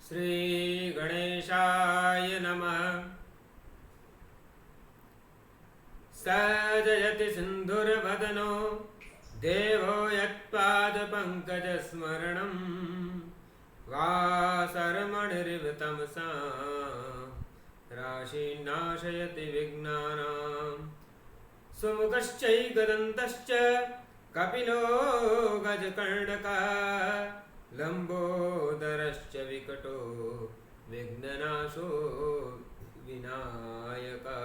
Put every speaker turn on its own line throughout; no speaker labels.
श्री गणेशाय नमः। सजयति सिन्धुर्वदनो देवो यत्पादपङ्कजस्मरणं वासरमणिरिव तमसा राशिनाशयति विघ्नानां। सुमुखश्चैकदन्तश्च कपिलो गजकर्णकः लंबोदरश्च विकटो विघ्ननाशो विनायकः।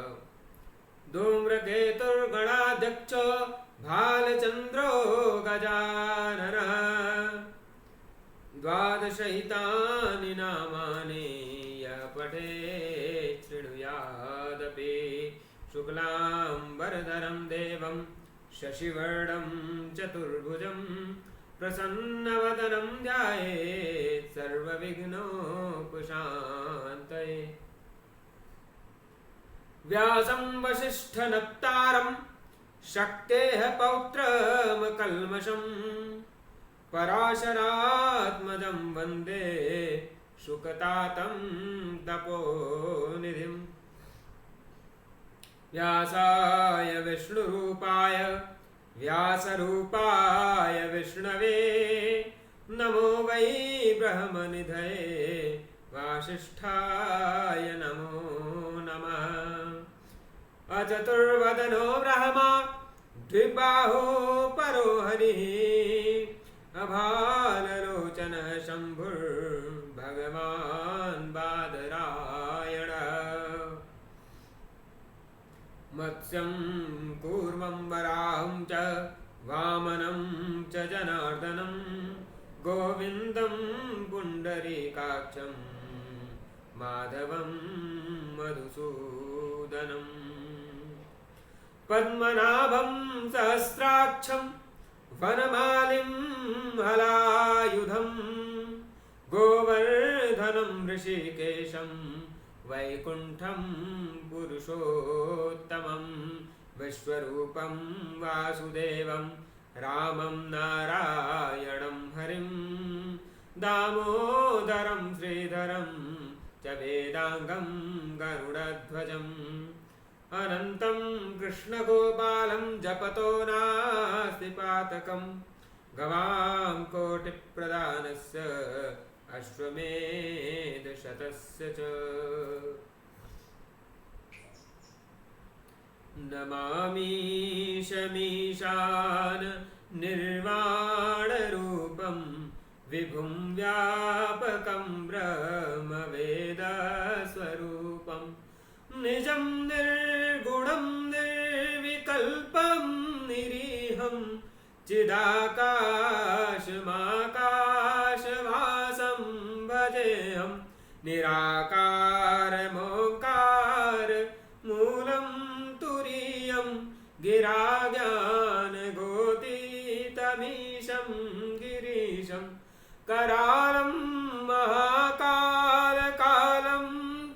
धूम्रकेतुर्गणाध्यक्षो भालचन्द्रो गजाननः। द्वादशैतानि नामानि यः पठेत् शृणुयादपि। शुक्लाम्बरधरं देवं शशिवर्णं चतुर्भुजं प्रसन्नवदनं ध्यायेत् सर्वविघ्नोपशान्तये। व्यासं वसिष्ठनप्तारं शक्तेः पौत्रमकल्मषं पराशरात्मजं वन्दे शुकतातं तपोनिधिं। व्यासाय विष्णुरूपाय व्यासरूपाय विष्णवे नमो वै ब्रह्मनिधये वासिष्ठाय नमो नमः। अचतुर्वदनो ब्रह्मा द्विबाहो परो हरिः अभाललोचनः शम्भुर्भगवान् बादरायणः। मत्स्यं कूर्मं वराहं च वामनं च जनार्दनं गोविन्दं पुण्डरीकाक्षं माधवं मधुसूदनं। पद्मनाभं सहस्राक्षं वनमालिं हलायुधं गोवर्धनं ऋषिकेशं वैकुण्ठं पुरुषोत्तमं। विश्वरूपं वासुदेवं रामं नारायणं हरिं दामोदरं श्रीधरं च वेदांगं गरुडध्वजम्। अनन्तं कृष्णगोपालं जपतो नास्ति पातकं गवां कोटिप्रदानस्य अश्वमेधशतस्य च। नमामि शमीशान निर्वाणरूपं विभुं व्यापकं ब्रह्मवेदस्वरूपं। निजं निर्गुणं निर्विकल्पं निरीहं चिदाकाशमाकाशवासं भजेऽहं। निराकारमोङ्कार मूलं तुरीयं गिराज्ञानगोतीतमीशं गिरीशं। करालं महाकालकालं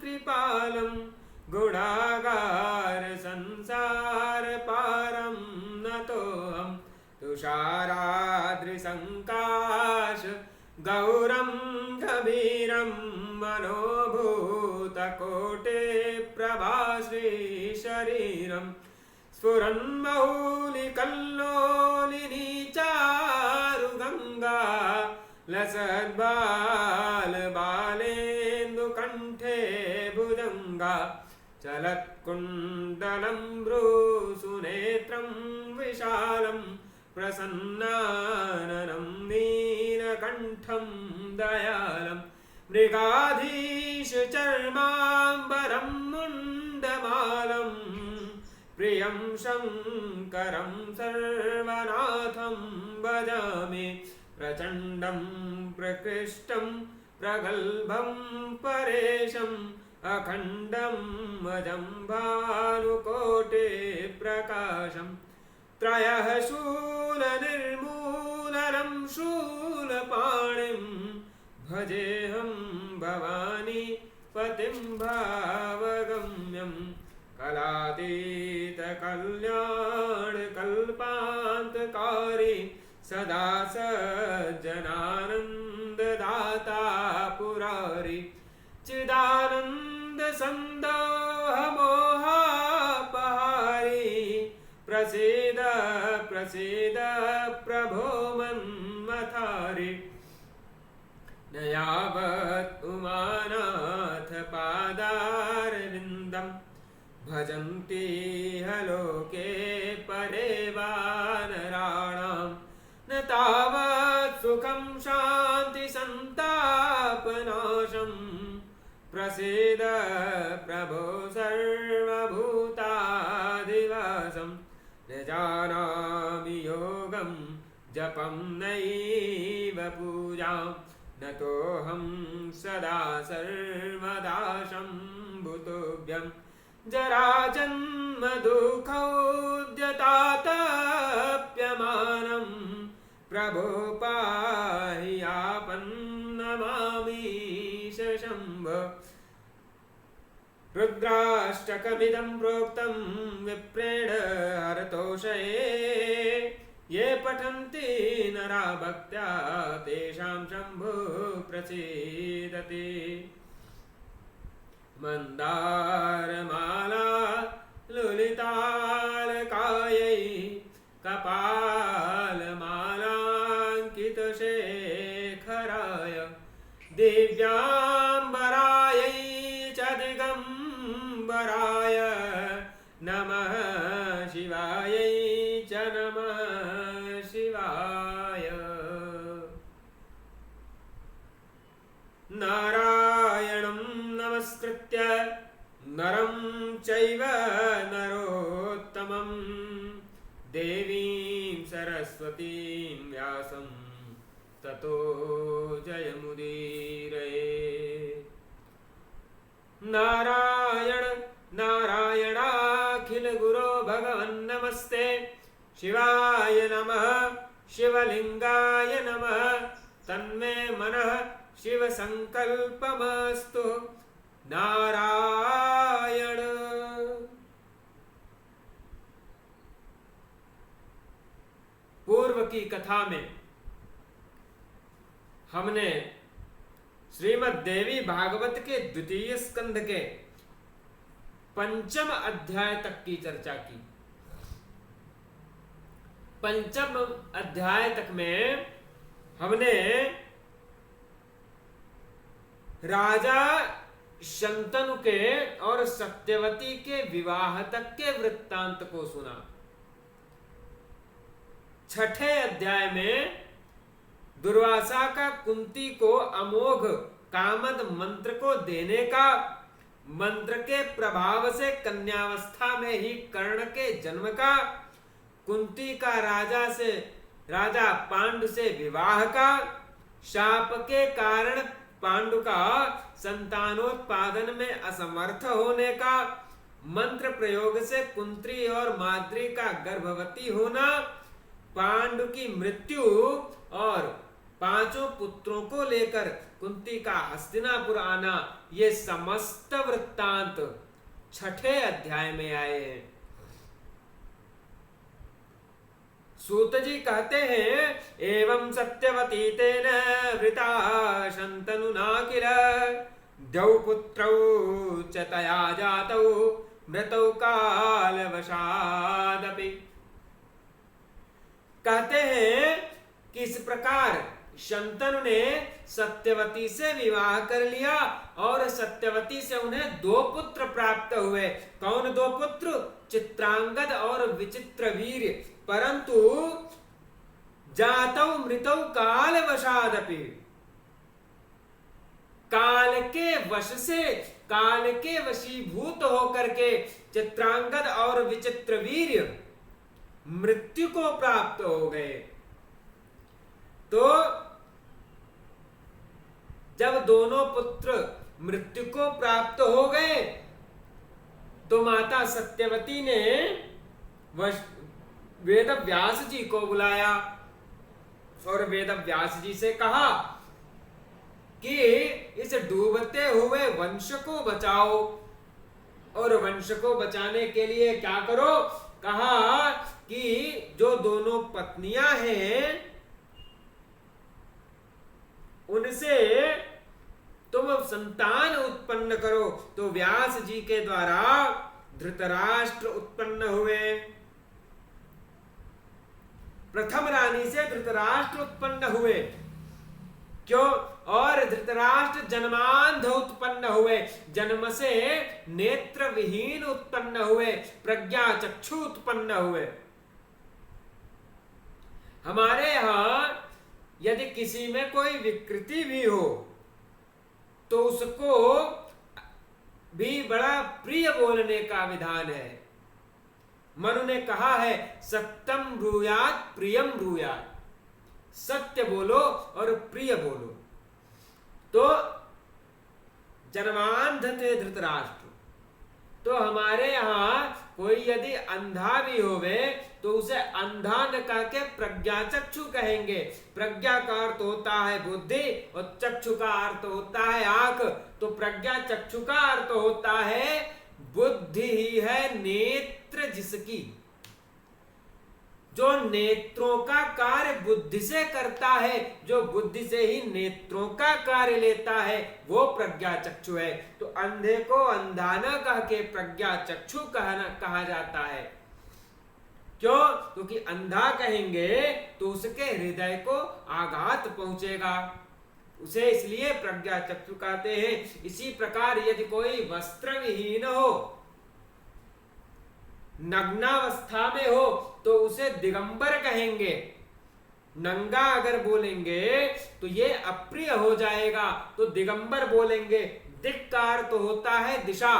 कृपालं गुणागार संसारपारं नतोऽहं। तुषाराद्रिसङ्काश गौरं गभीरं मनोभूतकोटिप्रभाश्रीशरीरं। स्फुरन्मौलिकल्लोलिनी चारुगङ्गा लसद्बालबालेन्दुकण्ठे भुजङ्गा। चलत्कुण्डलं भ्रूसुनेत्रं विशालं प्रसन्नाननं नीलकण्ठं दयालं। मृगाधीशचर्माम्बरं मुण्डमालं प्रियं शङ्करं सर्वनाथं भजामि। प्रचण्डं प्रकृष्टं प्रगल्भं परेशम् अखण्डं अजं भानुकोटिप्रकाशं। त्रयः शूलनिर्मूलनं शूलपाणिं भजेऽहं भवानी पतिं भावगम्यं। कलातीतकल्याणकल्पान्तकारी सदा सज्जनानन्ददाता पुरारी। सच्चिदानंद संदोह मोहापहारी प्रसीद प्रसीद प्रभो मन्मथारी न यावत् उमानाथ पादारविन्दं भजन्ति ह लोके परे वानराणां न तावत् सुखं शान्ति संतापनाशं प्रसीद प्रभो सर्वभूताधिवासं न जानामि योगं जपं नैव पूजां न तोऽहं सदा सर्वदा शम्भुतुभ्यं जराजन्म दुःखौद्यतातप्यमानं प्रभो पाहि आपन्नमामीश शम्भ रुद्राष्टकमिदं प्रोक्तं विप्रेण हरतोषये ये पठन्ति नरा भक्त्या तेषां शम्भु प्रसीदति मन्दारमाला लुलितालकायै कपालमालाङ्कितशेखराय दिव्याम्बरायै च दिगम्बराय नमः शिवायै च नमः शिवाय नारायणं नमस्कृत्य नरं चैव नरोत्तमं देवीं सरस्वतीं व्यासं ततो जयमुदीरये नारायण नारायणाखिल गुरो भगवन् नमस्ते शिवाय नमः शिवलिंगाय नमः तन्मे मनः शिव संकल्पमस्तु नारायण। पूर्व की कथा में हमने श्रीमद् देवी भागवत के द्वितीय स्कंध के 5वें अध्याय तक की चर्चा की। 5वें अध्याय तक में हमने राजा शंतनु के और सत्यवती के विवाह तक के वृत्तांत को सुना। 6ठे अध्याय में दुर्वासा का कुंती को अमोघ कामद मंत्र को देने का, मंत्र के प्रभाव से कन्यावस्था में ही कर्ण के जन्म का, कुंती का राजा पांडु से विवाह का, शाप के कारण पांडु का संतानोत्पादन में असमर्थ होने का, मंत्र प्रयोग से कुंती और माद्री का गर्भवती होना, पांडु की मृत्यु और 5 पुत्रों को लेकर कुंती का हस्तिनापुर आना, ये समस्त वृत्तांत 6ठे अध्याय में आए हैं। सूत जी कहते हैं एवं सत्यवती तेन वृता शंतनुना किल द्यौ पुत्रौ च तया जातौ मृतौ कालवशादपि। कहते हैं कि इस प्रकार शंतनु ने सत्यवती से विवाह कर लिया और सत्यवती से उन्हें 2 पुत्र प्राप्त हुए। कौन 2 पुत्र? चित्रांगद और विचित्रवीर्य। परंतु जातौ मृतौ कालवशादपि, काल के वश से, काल के वशीभूत होकर के चित्रांगद और विचित्रवीर्य मृत्यु को प्राप्त हो गए। तो जब दोनों पुत्र मृत्यु को प्राप्त हो गए तो माता सत्यवती ने वेद व्यास जी को बुलाया और वेद व्यास जी से कहा कि इस डूबते हुए वंश को बचाओ। और वंश को बचाने के लिए क्या करो? कहा कि जो दोनों पत्नियां हैं उनसे तुम संतान उत्पन्न करो। तो व्यास जी के द्वारा धृतराष्ट्र उत्पन्न हुए। प्रथम रानी से धृतराष्ट्र उत्पन्न हुए। क्यों? और धृतराष्ट्र जन्मांध उत्पन्न हुए, जन्म से नेत्र विहीन उत्पन्न हुए, प्रज्ञा चक्षु उत्पन्न हुए। हमारे यहां यदि किसी में कोई विकृति भी हो तो उसको भी बड़ा प्रिय बोलने का विधान है। मनु ने कहा है सत्यम ब्रूयात प्रियम ब्रूयात, सत्य बोलो और प्रिय बोलो। तो जन्मांध थे धृतराष्ट्र। तो हमारे यहां कोई यदि अंधा भी होवे तो उसे अंधा न कह के प्रज्ञा चक्षु कहेंगे। प्रज्ञा का अर्थ होता है बुद्धि और चक्षु का अर्थ होता है आंख। तो प्रज्ञा चक्षु का अर्थ होता है बुद्धि ही है नेत्र जिसकी, जो नेत्रों का कार्य बुद्धि से करता है, जो बुद्धि से ही नेत्रों का कार्य लेता है, वो प्रज्ञा चक्षु है। तो अंधे को अंधा न कह के प्रज्ञा चक्षु कहा जाता है। क्यों? क्योंकि अंधा कहेंगे तो उसके हृदय को आघात पहुंचेगा, उसे इसलिए प्रज्ञा चक्षु कहते हैं। इसी प्रकार यदि कोई वस्त्र विहीन हो, नग्नावस्था में हो, तो उसे दिगंबर कहेंगे। नंगा अगर बोलेंगे तो ये अप्रिय हो जाएगा, तो दिगंबर बोलेंगे। दिक् का अर्थ होता है दिशा,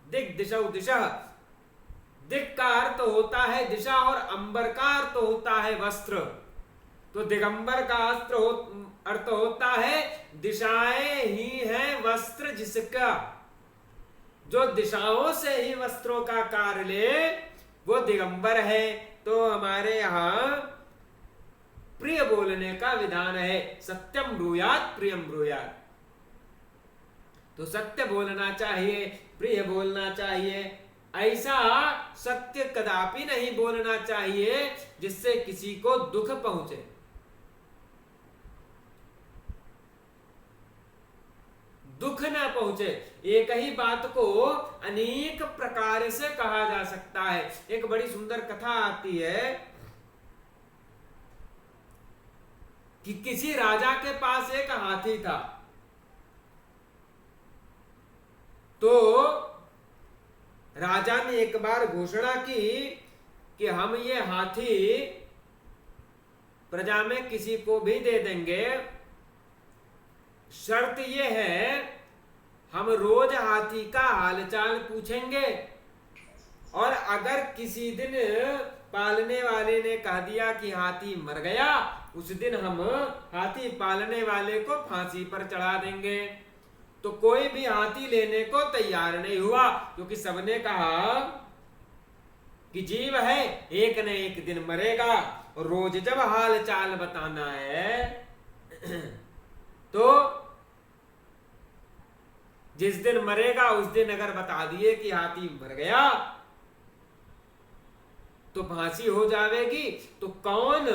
दिक् दिशा दिशा, दिक् का अर्थ होता है दिशा और अंबर का अर्थ होता है वस्त्र। तो दिगंबर का अर्थ होता है दिशाएं ही है वस्त्र जिसका, जो दिशाओं से ही वस्त्रों का कार्य ले वो दिगंबर है। तो हमारे यहां प्रिय बोलने का विधान है, सत्यम ब्रूयात प्रियम ब्रूयात। तो सत्य बोलना चाहिए, प्रिय बोलना चाहिए। ऐसा सत्य कदापि नहीं बोलना चाहिए जिससे किसी को दुख पहुंचे। दुख न पहुंचे। एक ही बात को अनेक प्रकार से कहा जा सकता है। एक बड़ी सुंदर कथा आती है कि किसी राजा के पास एक हाथी था। तो राजा ने एक बार घोषणा की कि हम ये हाथी प्रजा में किसी को भी दे देंगे, शर्त ये है हम रोज हाथी का हालचाल पूछेंगे, और अगर किसी दिन पालने वाले ने कह दिया कि हाथी मर गया, उस दिन हम हाथी पालने वाले को फांसी पर चढ़ा देंगे। तो कोई भी हाथी लेने को तैयार नहीं हुआ, क्योंकि सबने कहा कि जीव है एक न एक दिन मरेगा, और रोज जब हाल चाल बताना है तो जिस दिन मरेगा उस दिन अगर बता दिए कि हाथी मर गया तो फांसी हो जाएगी। तो कौन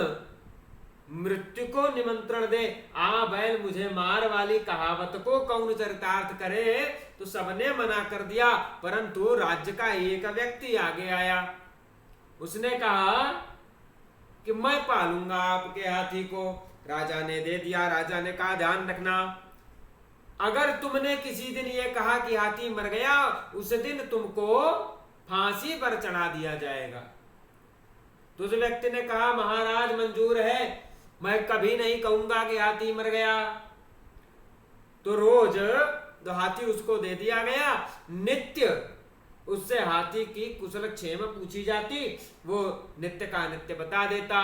मृत्यु को निमंत्रण दे? आ बैल मुझे मार वाली कहावत को कौन चरितार्थ करे? तो सबने मना कर दिया, परंतु राज्य का एक व्यक्ति आगे आया। उसने कहा कि मैं पालूंगा आपके हाथी को। राजा ने दे दिया। राजा ने कहा ध्यान रखना, अगर तुमने किसी दिन ये कहा कि हाथी मर गया, उस दिन तुमको फांसी पर चढ़ा दिया जाएगा। तो उस व्यक्ति ने कहा महाराज मंजूर है, मैं कभी नहीं कहूंगा कि हाथी मर गया। तो रोज तो हाथी उसको दे दिया गया। नित्य उससे हाथी की कुशल क्षेम पूछी जाती, वो नित्य का नित्य बता देता।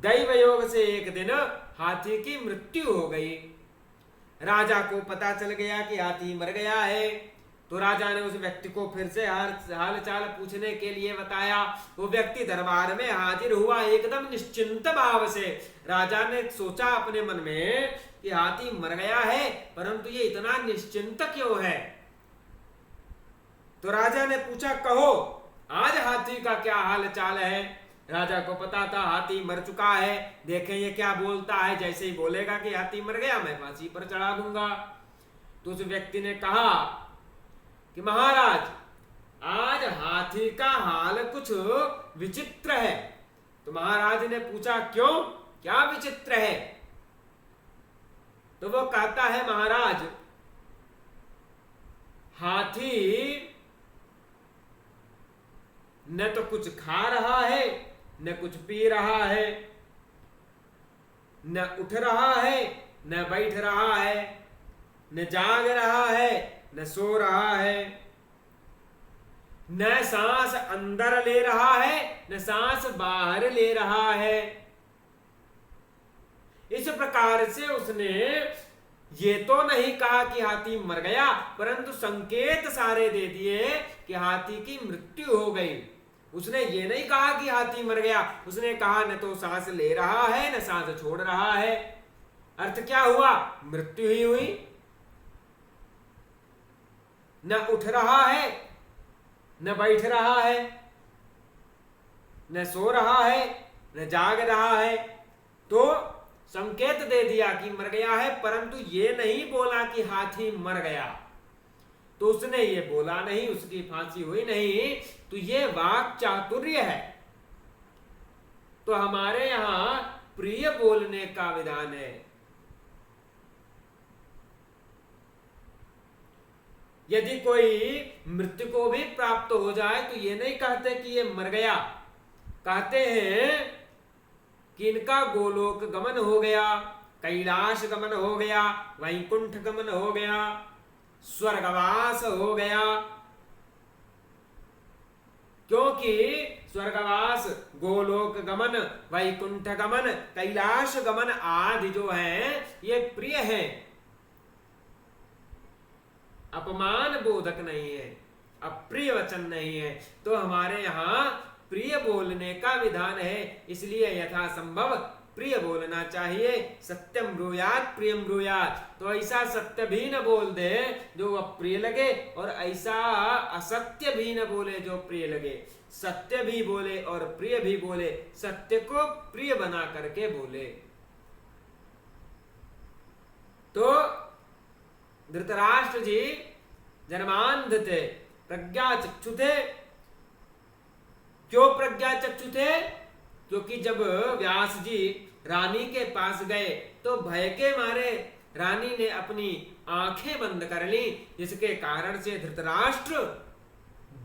दैव योग से एक दिन हाथी की मृत्यु हो गई। राजा को पता चल गया कि हाथी मर गया है। तो राजा ने उस व्यक्ति को फिर से हाल चाल पूछने के लिए बताया। वो व्यक्ति दरबार में हाजिर हुआ एकदम निश्चिंत भाव से। राजा ने सोचा अपने मन में कि हाथी मर गया है, परंतु ये इतना निश्चिंत क्यों है? तो राजा ने पूछा कहो आज हाथी का क्या हाल चाल है? राजा को पता था हाथी मर चुका है, देखें ये क्या बोलता है। जैसे ही बोलेगा कि हाथी मर गया मैं फांसी पर चढ़ा दूंगा। तो उस व्यक्ति ने कहा कि महाराज, आज हाथी का हाल कुछ विचित्र है। तो महाराज ने पूछा, क्यों, क्या विचित्र है? तो वो कहता है, महाराज, हाथी न तो कुछ खा रहा है, न कुछ पी रहा है, न उठ रहा है, न बैठ रहा है, न जाग रहा है, न सो रहा है, न सांस अंदर ले रहा है, न सांस बाहर ले रहा है। इस प्रकार से उसने ये तो नहीं कहा कि हाथी मर गया, परंतु संकेत सारे दे दिए कि हाथी की मृत्यु हो गई। उसने ये नहीं कहा कि हाथी मर गया, उसने कहा न तो सांस ले रहा है, न सांस छोड़ रहा है। अर्थ क्या हुआ? मृत्यु ही हुई। न उठ रहा है, न बैठ रहा है, न सो रहा है, न जाग रहा है। तो संकेत दे दिया कि मर गया है, परंतु ये नहीं बोला कि हाथी मर गया। तो उसने ये बोला नहीं, उसकी फांसी हुई नहीं। तो ये वाक चातुर्य है। तो हमारे यहां प्रिय बोलने का विधान है। यदि कोई मृत्यु को भी प्राप्त हो जाए तो ये नहीं कहते कि ये मर गया, कहते हैं कि इनका गोलोक गमन हो गया, कैलाश गमन हो गया, वैकुंठ गमन हो गया, स्वर्गवास हो गया। क्योंकि स्वर्गवास, गोलोक गमन, वैकुंठ गमन, कैलाश गमन आदि जो है ये प्रिय है, अपमान बोधक नहीं है, अप्रिय वचन नहीं है। तो हमारे यहाँ प्रिय बोलने का विधान है, इसलिए यथासंभव प्रिय बोलना चाहिए। सत्यम ब्रूयात प्रियम ब्रूयात। तो ऐसा सत्य भी न बोल दे जो अप्रिय लगे, और ऐसा असत्य भी न बोले जो प्रिय लगे। सत्य भी बोले और प्रिय भी बोले, सत्य को प्रिय बना करके बोले। तो धृतराष्ट्र जी जन्मांध थे, प्रज्ञा चक्षु थे। क्यों प्रज्ञा चक्षु थे? क्योंकि जब व्यास जी रानी के पास गए तो भय के मारे रानी ने अपनी आंखें बंद कर ली, जिसके कारण से धृतराष्ट्र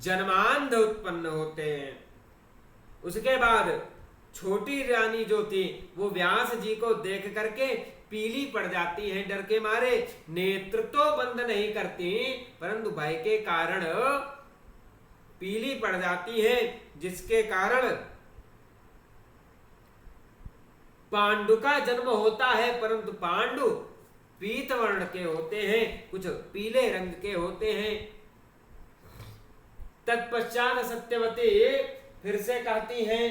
जन्मांध उत्पन्न होते हैं। उसके बाद छोटी रानी जो थी वो व्यास जी को देख करके पीली पड़ जाती है, डर के मारे नेत्र तो बंद नहीं करती, परंतु भय के कारण पीली पड़ जाती है, जिसके कारण पांडु का जन्म होता है। परंतु पांडु पीत वर्ण के होते हैं, कुछ पीले रंग के होते हैं। तत्पश्चात सत्यवती फिर से कहती हैं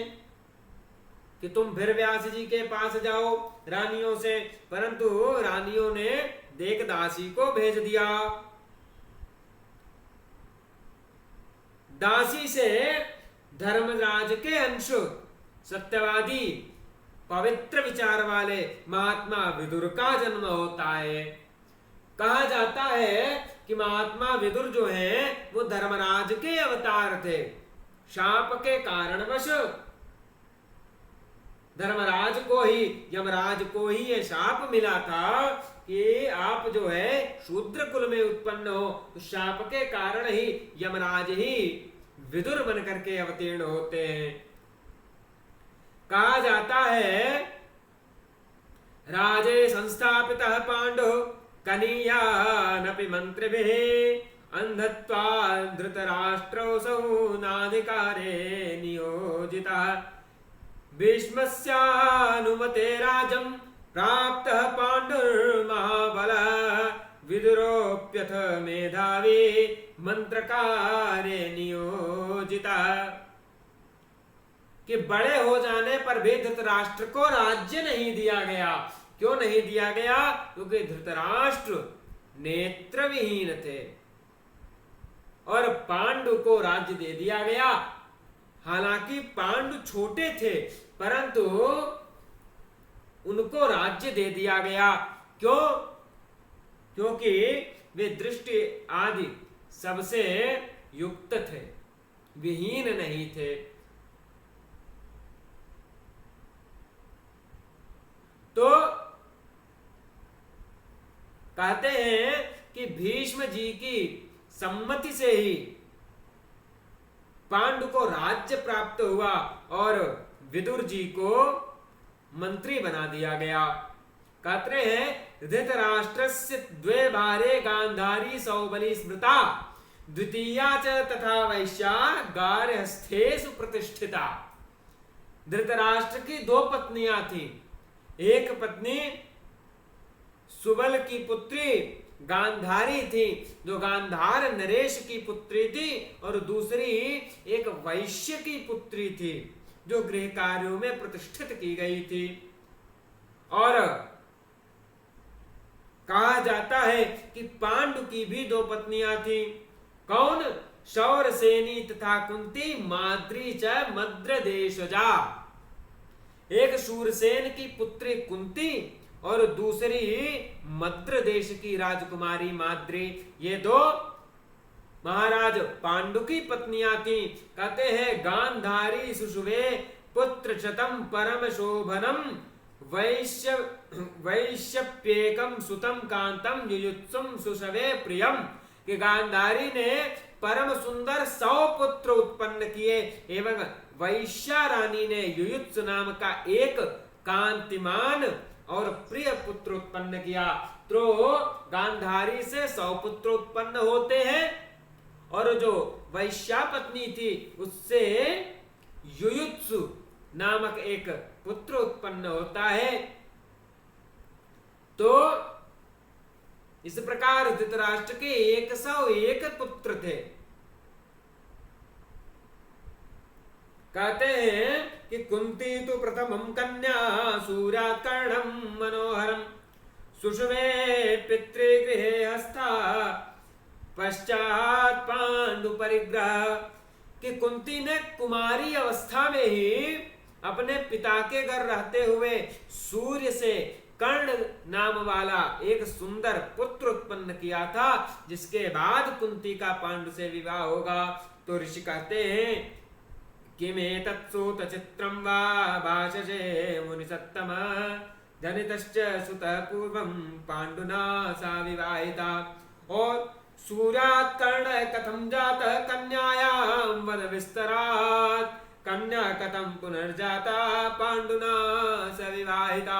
कि तुम फिर व्यास जी के पास जाओ रानियों से, परंतु रानियों ने देख दासी को भेज दिया। दासी से धर्मराज के अंश, सत्यवादी, पवित्र विचार वाले महात्मा विदुर का जन्म होता है। कहा जाता है कि महात्मा विदुर जो है वो धर्मराज के अवतार थे। शाप के कारणवश धर्मराज को ही, यमराज को ही ये शाप मिला था कि आप जो है शूद्र कुल में उत्पन्न हो। तो शाप के कारण ही यमराज ही विदुर बन करके अवतीर्ण होते हैं। कहा जाता है राजे संस्थापितः पांडु कनीयानपि मंत्रिभिः अंधत्वा धृतराष्ट्रोऽसौ नाधिकारे नियोजितः भीष्मस्यानुमते राजं प्राप्तः पाण्डुर्महाबलः विदुरोऽप्यथ मेधावी मंत्रकारे नियोजितः। कि बड़े हो जाने पर भी धृतराष्ट्र को राज्य नहीं दिया गया। क्यों नहीं दिया गया? क्योंकि धृतराष्ट्र नेत्र विहीन थे और पांडु को राज्य दे दिया गया। हालांकि पांडु छोटे थे परंतु उनको राज्य दे दिया गया। क्यों? क्योंकि वे दृष्टि आदि सबसे युक्त थे, विहीन नहीं थे। तो कहते हैं कि भीष्म जी की सम्मति से ही पांडु को राज्य प्राप्त हुआ और विदुर जी को मंत्री बना दिया गया। कहते हैं धृतराष्ट्रस्य द्वे भारे गांधारी सौबली स्मृता द्वितीया च तथा वैश्या गार्हस्थ्येषु प्रतिष्ठिता। धृतराष्ट्र की दो पत्नियां थी, एक पत्नी सुबल की पुत्री गांधारी थी जो गांधार नरेश की पुत्री थी, और दूसरी एक वैश्य की पुत्री थी जो गृह कार्यों में प्रतिष्ठित की गई थी। और कहा जाता है कि पांडु की भी दो पत्नियां थी। कौन? शौरसेनी तथा कुंती माद्री च मद्र देशजा। एक शूरसेन की पुत्री कुंती और दूसरी मद्र देश की राजकुमारी माद्री, ये दो महाराज पांडु की पत्नियां थी। कहते हैं गांधारी सुषुवे पुत्र शतम परम शोभनम वैश्यप्येकम सुतम कांतम युयुत्सुम सुषवे प्रियम। कि गांधारी ने परम सुंदर 100 पुत्र उत्पन्न किए एवं वैश्या रानी ने युयुत्सु नाम का एक कांतिमान और प्रिय पुत्र उत्पन्न किया। तो गांधारी से 100 पुत्र उत्पन्न होते हैं और जो वैश्या पत्नी थी उससे युयुत्सु नामक एक पुत्र उत्पन्न होता है। तो इस प्रकार धृतराष्ट्र के 101 पुत्र थे। कहते हैं कि कुंती तो प्रथमं कन्या सूर्यात् कर्णं मनोहरं सुषुवे पितृगृहे हस्ता पश्चात पांडु परिग्रह। कि कुंती ने कुमारी अवस्था में ही अपने पिता के घर रहते हुए सूर्य से कर्ण नाम वाला एक सुंदर पुत्र उत्पन्न किया था, जिसके बाद कुंती का पांडु से विवाह होगा। तो ऋषि कहते हैं किमेतत्सूत चित्रं वा भाषसे मुनिसत्तम जनितश्च सुतः पूर्वं पांडुना सा विवाहिता। और सूर्यात् कर्ण कथं जातः कन्यायां वद विस्तरात् कन्या कथं पुनर्जाता पांडुना स विवाहिता।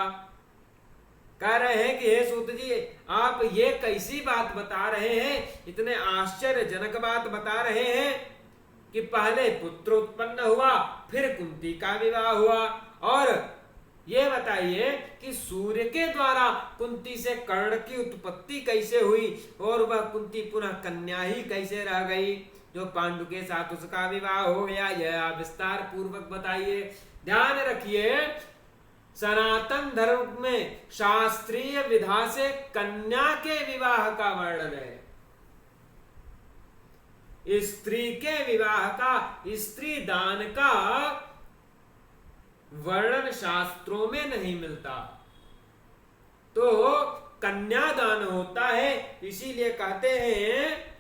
कह रहे हैं कि हे सूत जी, आप ये कैसी बात बता रहे हैं, इतने आश्चर्यजनक बात बता रहे हैं कि पहले पुत्र उत्पन्न हुआ फिर कुंती का विवाह हुआ। और ये बताइए कि सूर्य के द्वारा कुंती से कर्ण की उत्पत्ति कैसे हुई और वह कुंती पुनः कन्या ही कैसे रह गई जो पांडु के साथ उसका विवाह हो गया। यह विस्तार पूर्वक बताइए। ध्यान रखिए, सनातन धर्म में शास्त्रीय विधा से कन्या के विवाह का वर्णन है, स्त्री के विवाह का, स्त्री दान का वर्णन शास्त्रों में नहीं मिलता। तो कन्यादान होता है। इसीलिए कहते हैं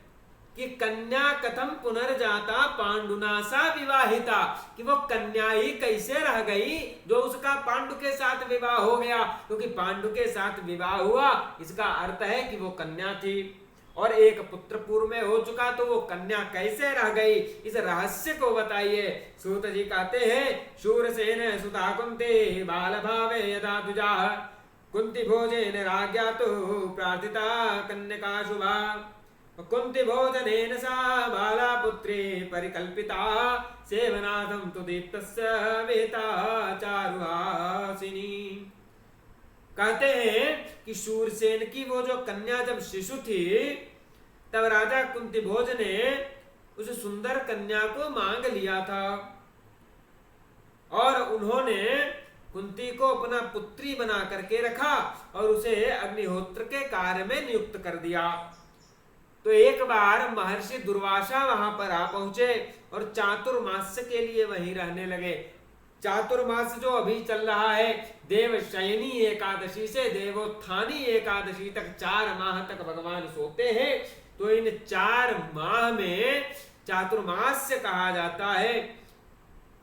कि कन्या कथम पुनर्जाता पांडुना सा विवाहिता, कि वो कन्या ही कैसे रह गई जो उसका पांडु के साथ विवाह हो गया। क्योंकि पांडु के साथ विवाह हुआ इसका अर्थ है कि वो कन्या थी और एक पुत्र पूर्व में हो चुका, तो वो कन्या कैसे रह गई, इस रहस्य को बताइए। सूत जी कहते हैं शूरसेन सुता कुंती बाल भावे यदा दुजाः कुंती भोजेन राज्ञा तो प्रार्थिता कन्यका शुभा कुंती भोजनेन सा बाला पुत्री परिकल्पिता सेवनाथं तु दीप्तस्य वेता चारुहासिनी। कहते हैं कि शूरसेन की वो जो कन्या जब शिशु थी तब राजा कुंती भोज ने उस सुंदर कन्या को मांग लिया था और उन्होंने कुंती को अपना पुत्री बना करके रखा और उसे अग्निहोत्र के कार्य में नियुक्त कर दिया। तो एक बार महर्षि दुर्वासा वहां पर आ पहुंचे और चातुर्मास्य के लिए वहीं रहने लगे। चातुर्मास जो अभी चल रहा है, देव शयनी एकादशी से देवोत्थानी एकादशी तक 4 माह तक भगवान सोते हैं। तो इन 4 माह में चातुर्मास कहा जाता है।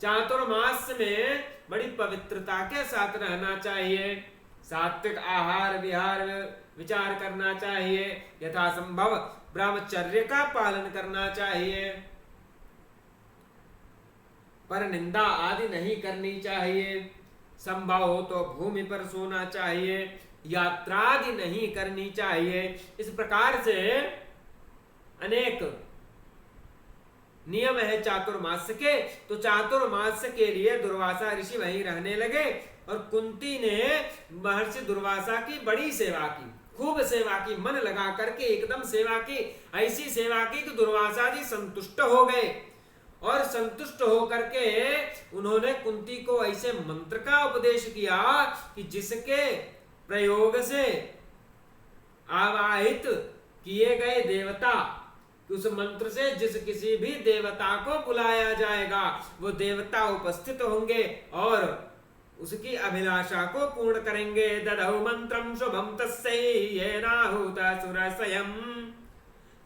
चातुर्मास में बड़ी पवित्रता के साथ रहना चाहिए, सात्विक आहार विहार विचार करना चाहिए, यथासंभव ब्रह्मचर्य का पालन करना चाहिए, पर निंदा आदि नहीं करनी चाहिए, संभव हो तो भूमि पर सोना चाहिए, यात्रा आदि नहीं करनी चाहिए। इस प्रकार से अनेक नियम है चातुर्मास के। तो चातुर्मास के लिए दुर्वासा ऋषि वहीं रहने लगे और कुंती ने महर्षि दुर्वासा की बड़ी सेवा की, खूब सेवा की, मन लगा करके एकदम सेवा की, ऐसी सेवा की कि दुर्वासा जी संतुष्ट हो गए। और संतुष्ट होकर के उन्होंने कुंती को ऐसे मंत्र का उपदेश किया कि जिसके प्रयोग से आवाहित किए गए देवता, उस मंत्र से जिस किसी भी देवता को बुलाया जाएगा वो देवता उपस्थित होंगे और उसकी अभिलाषा को पूर्ण करेंगे। ददौ मंत्रम शुभम तस्यै येनाहुतासुरसयम्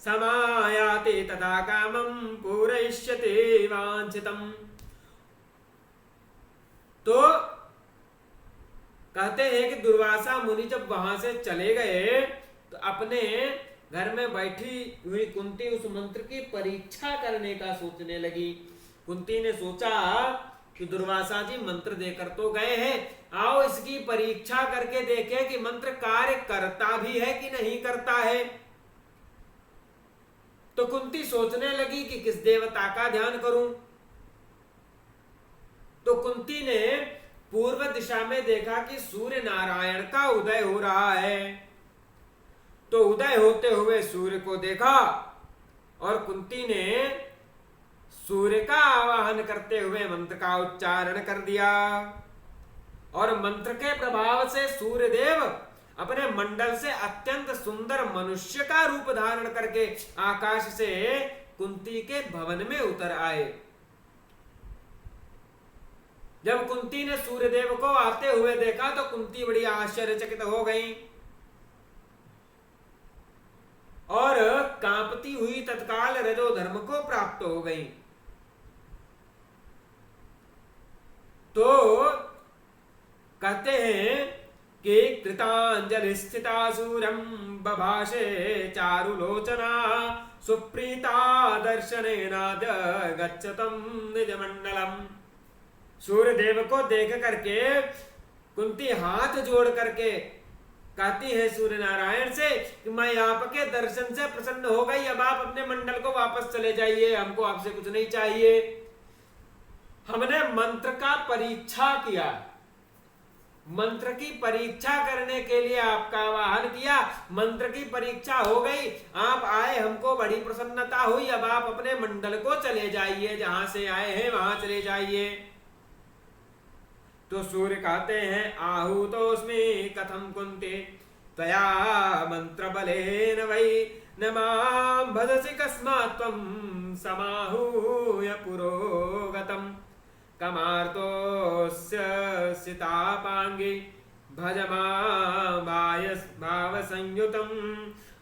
समायाति तथा कामं पूरयिष्यति वांछितम्। तो कहते हैं कि दुर्वासा मुनि जब वहां से चले गए तो अपने घर में बैठी हुई कुंती उस मंत्र की परीक्षा करने का सोचने लगी। कुंती ने सोचा कि दुर्वासा जी मंत्र देकर तो गए हैं, आओ इसकी परीक्षा करके देखें कि मंत्र कार्य करता भी है कि नहीं करता है। तो कुंती सोचने लगी कि किस देवता का ध्यान करूं। तो कुंती ने पूर्व दिशा में देखा कि सूर्य नारायण का उदय हो रहा है। तो उदय होते हुए सूर्य को देखा और कुंती ने सूर्य का आवाहन करते हुए मंत्र का उच्चारण कर दिया और मंत्र के प्रभाव से सूर्य देव अपने मंडल से अत्यंत सुंदर मनुष्य का रूप धारण करके आकाश से कुंती के भवन में उतर आए। जब कुंती ने सूर्यदेव को आते हुए देखा तो कुंती बड़ी आश्चर्यचकित हो गई और कांपती हुई तत्काल रजो धर्म को प्राप्त हो गई। तो कहते हैं कि कृतांजलि स्थिता सूरम बभाषे चारुलोचना सुप्रीता दर्शनेनाद गच्छतम निज मंडलम। सूर्यदेव को देख करके कुंती हाथ जोड़ करके कहती है सूर्य नारायण से कि मैं आपके दर्शन से प्रसन्न हो गई, अब आप अपने मंडल को वापस चले जाइए, हमको आपसे कुछ नहीं चाहिए। हमने मंत्र का परीक्षा किया, मंत्र की परीक्षा करने के लिए आपका आवाहन किया, मंत्र की परीक्षा हो गई, आप आए, हमको बड़ी प्रसन्नता हुई, अब आप अपने मंडल को चले जाइए, जहां से आए हैं वहां चले जाइए। तो सूर्य कहते हैं आहूतोस्मि कथम कुंती त्वया मंत्र बलेन वै न मां भजसि कस्मात् त्वं समाहूय पुरोगतम् कमार्तोस्य सितापांगी भज मां भावसंयुतं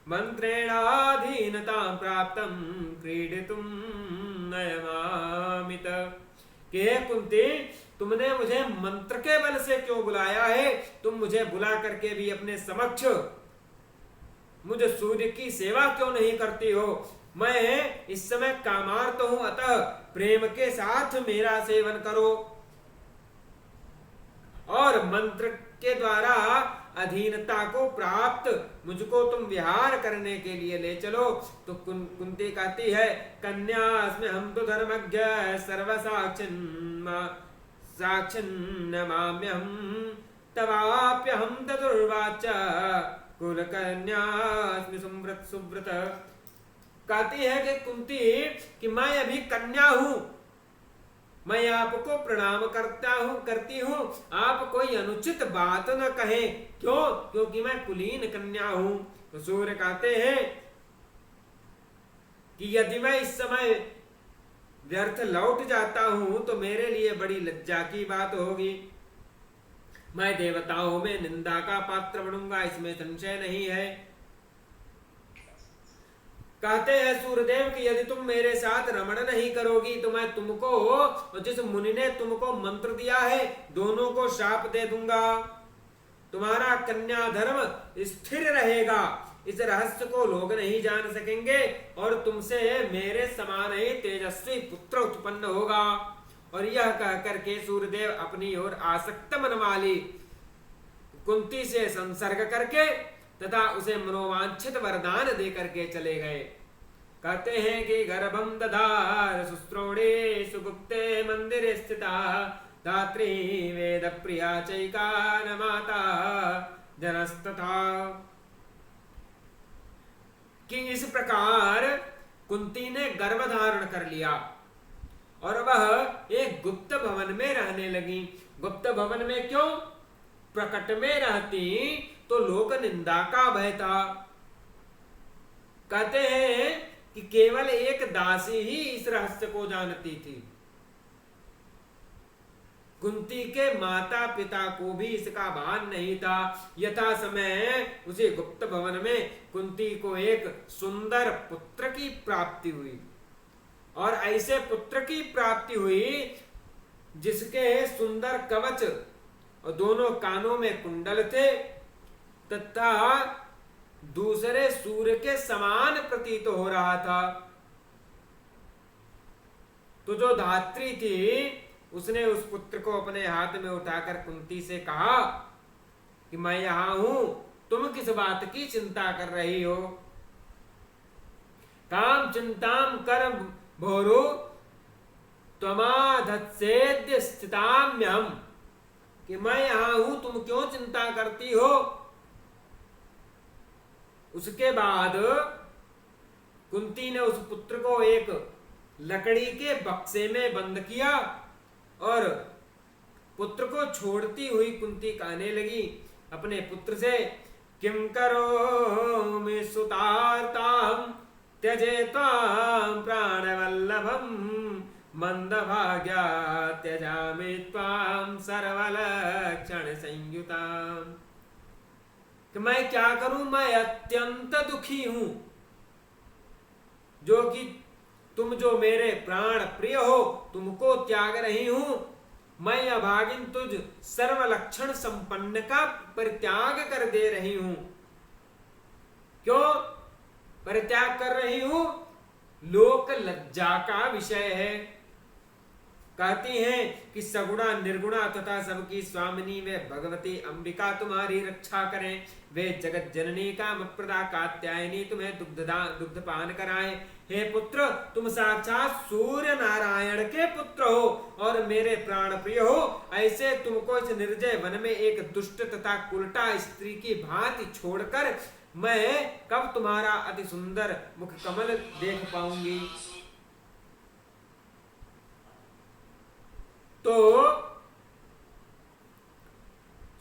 मंत्रेणाधीनतां प्राप्तं क्रीडितुं नयमामित। कि कुंती, तुमने मुझे मंत्र के बल से क्यों बुलाया है? तुम मुझे बुला करके भी अपने समक्ष मुझे सूर्य की सेवा क्यों नहीं करती हो? मैं इस समय कामार्त हूं, अतः प्रेम के साथ मेरा सेवन करो और मंत्र के द्वारा अधीनता को प्राप्त मुझको तुम विहार करने के लिए ले चलो। तो कुंती कहती है कन्या अस्मि हम तो धर्मज्ञ साक्षिन्न माम्यहं तवाप्यहं तदुर्वाच कुलकन्यास्मि सुव्रत। कहती है कि कुंती कि मैं अभी कन्या हूं, मैं आपको प्रणाम करती हूं, आप कोई अनुचित बात न कहें। क्यों? क्योंकि मैं कुलीन कन्या हूं। तो सूर्य कहते हैं कि यदि मैं इस समय व्यर्थ लौट जाता हूं तो मेरे लिए बड़ी लज्जा की बात होगी। मैं देवताओं में निंदा का पात्र बनूंगा, इसमें संशय नहीं है। कहते हैं सूर्यदेव कि यदि तुम मेरे साथ रमण नहीं करोगी तो मैं तुमको और जिस मुनि ने तुमको मंत्र दिया है दोनों को शाप दे दूंगा। तुम्हारा कन्या धर्म स्थिर रहेगा, इस रहस्य को लोग नहीं जान सकेंगे और तुमसे मेरे समान ही तेजस्वी पुत्र उत्पन्न होगा। और यह कह करके सूर्यदेव अपनी ओर आसक्त मन वाली कुंती से संसर्ग करके तथा उसे मनोवांछित वरदान दे करके चले गए। कहते हैं कि गर्भम दधार सुस्त्रोणे सुगुप्ते मंदिर स्थिता धात्री वेद प्रिया चैका न माता जनस्तथा। कि इस प्रकार कुंती ने गर्भ धारण कर लिया और वह एक गुप्त भवन में रहने लगी। गुप्त भवन में क्यों? प्रकट में रहती तो लोक निंदा का भय था। कहते हैं कि केवल एक दासी ही इस रहस्य को जानती थी। कुंती के माता पिता को भी इसका भान नहीं था। यथा समय उसी गुप्त भवन में कुंती को एक सुंदर पुत्र की प्राप्ति हुई और ऐसे पुत्र की प्राप्ति हुई जिसके सुंदर कवच और दोनों कानों में कुंडल थे तथा दूसरे सूर्य के समान प्रतीत हो रहा था। तो जो धात्री थी उसने उस पुत्र को अपने हाथ में उठाकर कुंती से कहा कि मैं यहां हूं, तुम किस बात की चिंता कर रही हो? काम चिंताम कर भोरु त्वमाधत्सेद्य स्थिताम्यहम्, कि मैं यहां हूं, तुम क्यों चिंता करती हो? उसके बाद कुंती ने उस पुत्र को एक लकड़ी के बक्से में बंद किया और पुत्र को छोड़ती हुई कुंती कहने लगी अपने पुत्र से, किम करोमि सुतार्तां त्यजे त्वां प्राणवल्लभं मंदभाग्या त्यजामि त्वां सर्वलक्षण संयुतां। कि मैं क्या करूं, मैं अत्यंत दुखी हूं जो कि तुम जो मेरे प्राण प्रिय हो तुमको त्याग रही हूं। मैं अभागिन तुझ सर्वलक्षण संपन्न का परित्याग कर दे रही हूं। क्यों परित्याग कर रही हूं? लोक लज्जा का विषय है। कहती हैं कि सगुणा निर्गुणा तथा सबकी स्वामिनी वे भगवती अंबिका तुम्हारी रक्षा करें। वे जगत जननी कामप्रदा कात्यायनी तुम्हें दुग्धपान कराएं। हे पुत्र, तुम साक्षात सूर्य नारायण के पुत्र हो और मेरे प्राण प्रिय हो। ऐसे तुमको इस निर्जय वन में एक दुष्ट तथा उल्टा स्त्री की भांति छोड़कर मैं कब तुम्हारा अति सुंदर मुख कमल देख पाऊंगी? तो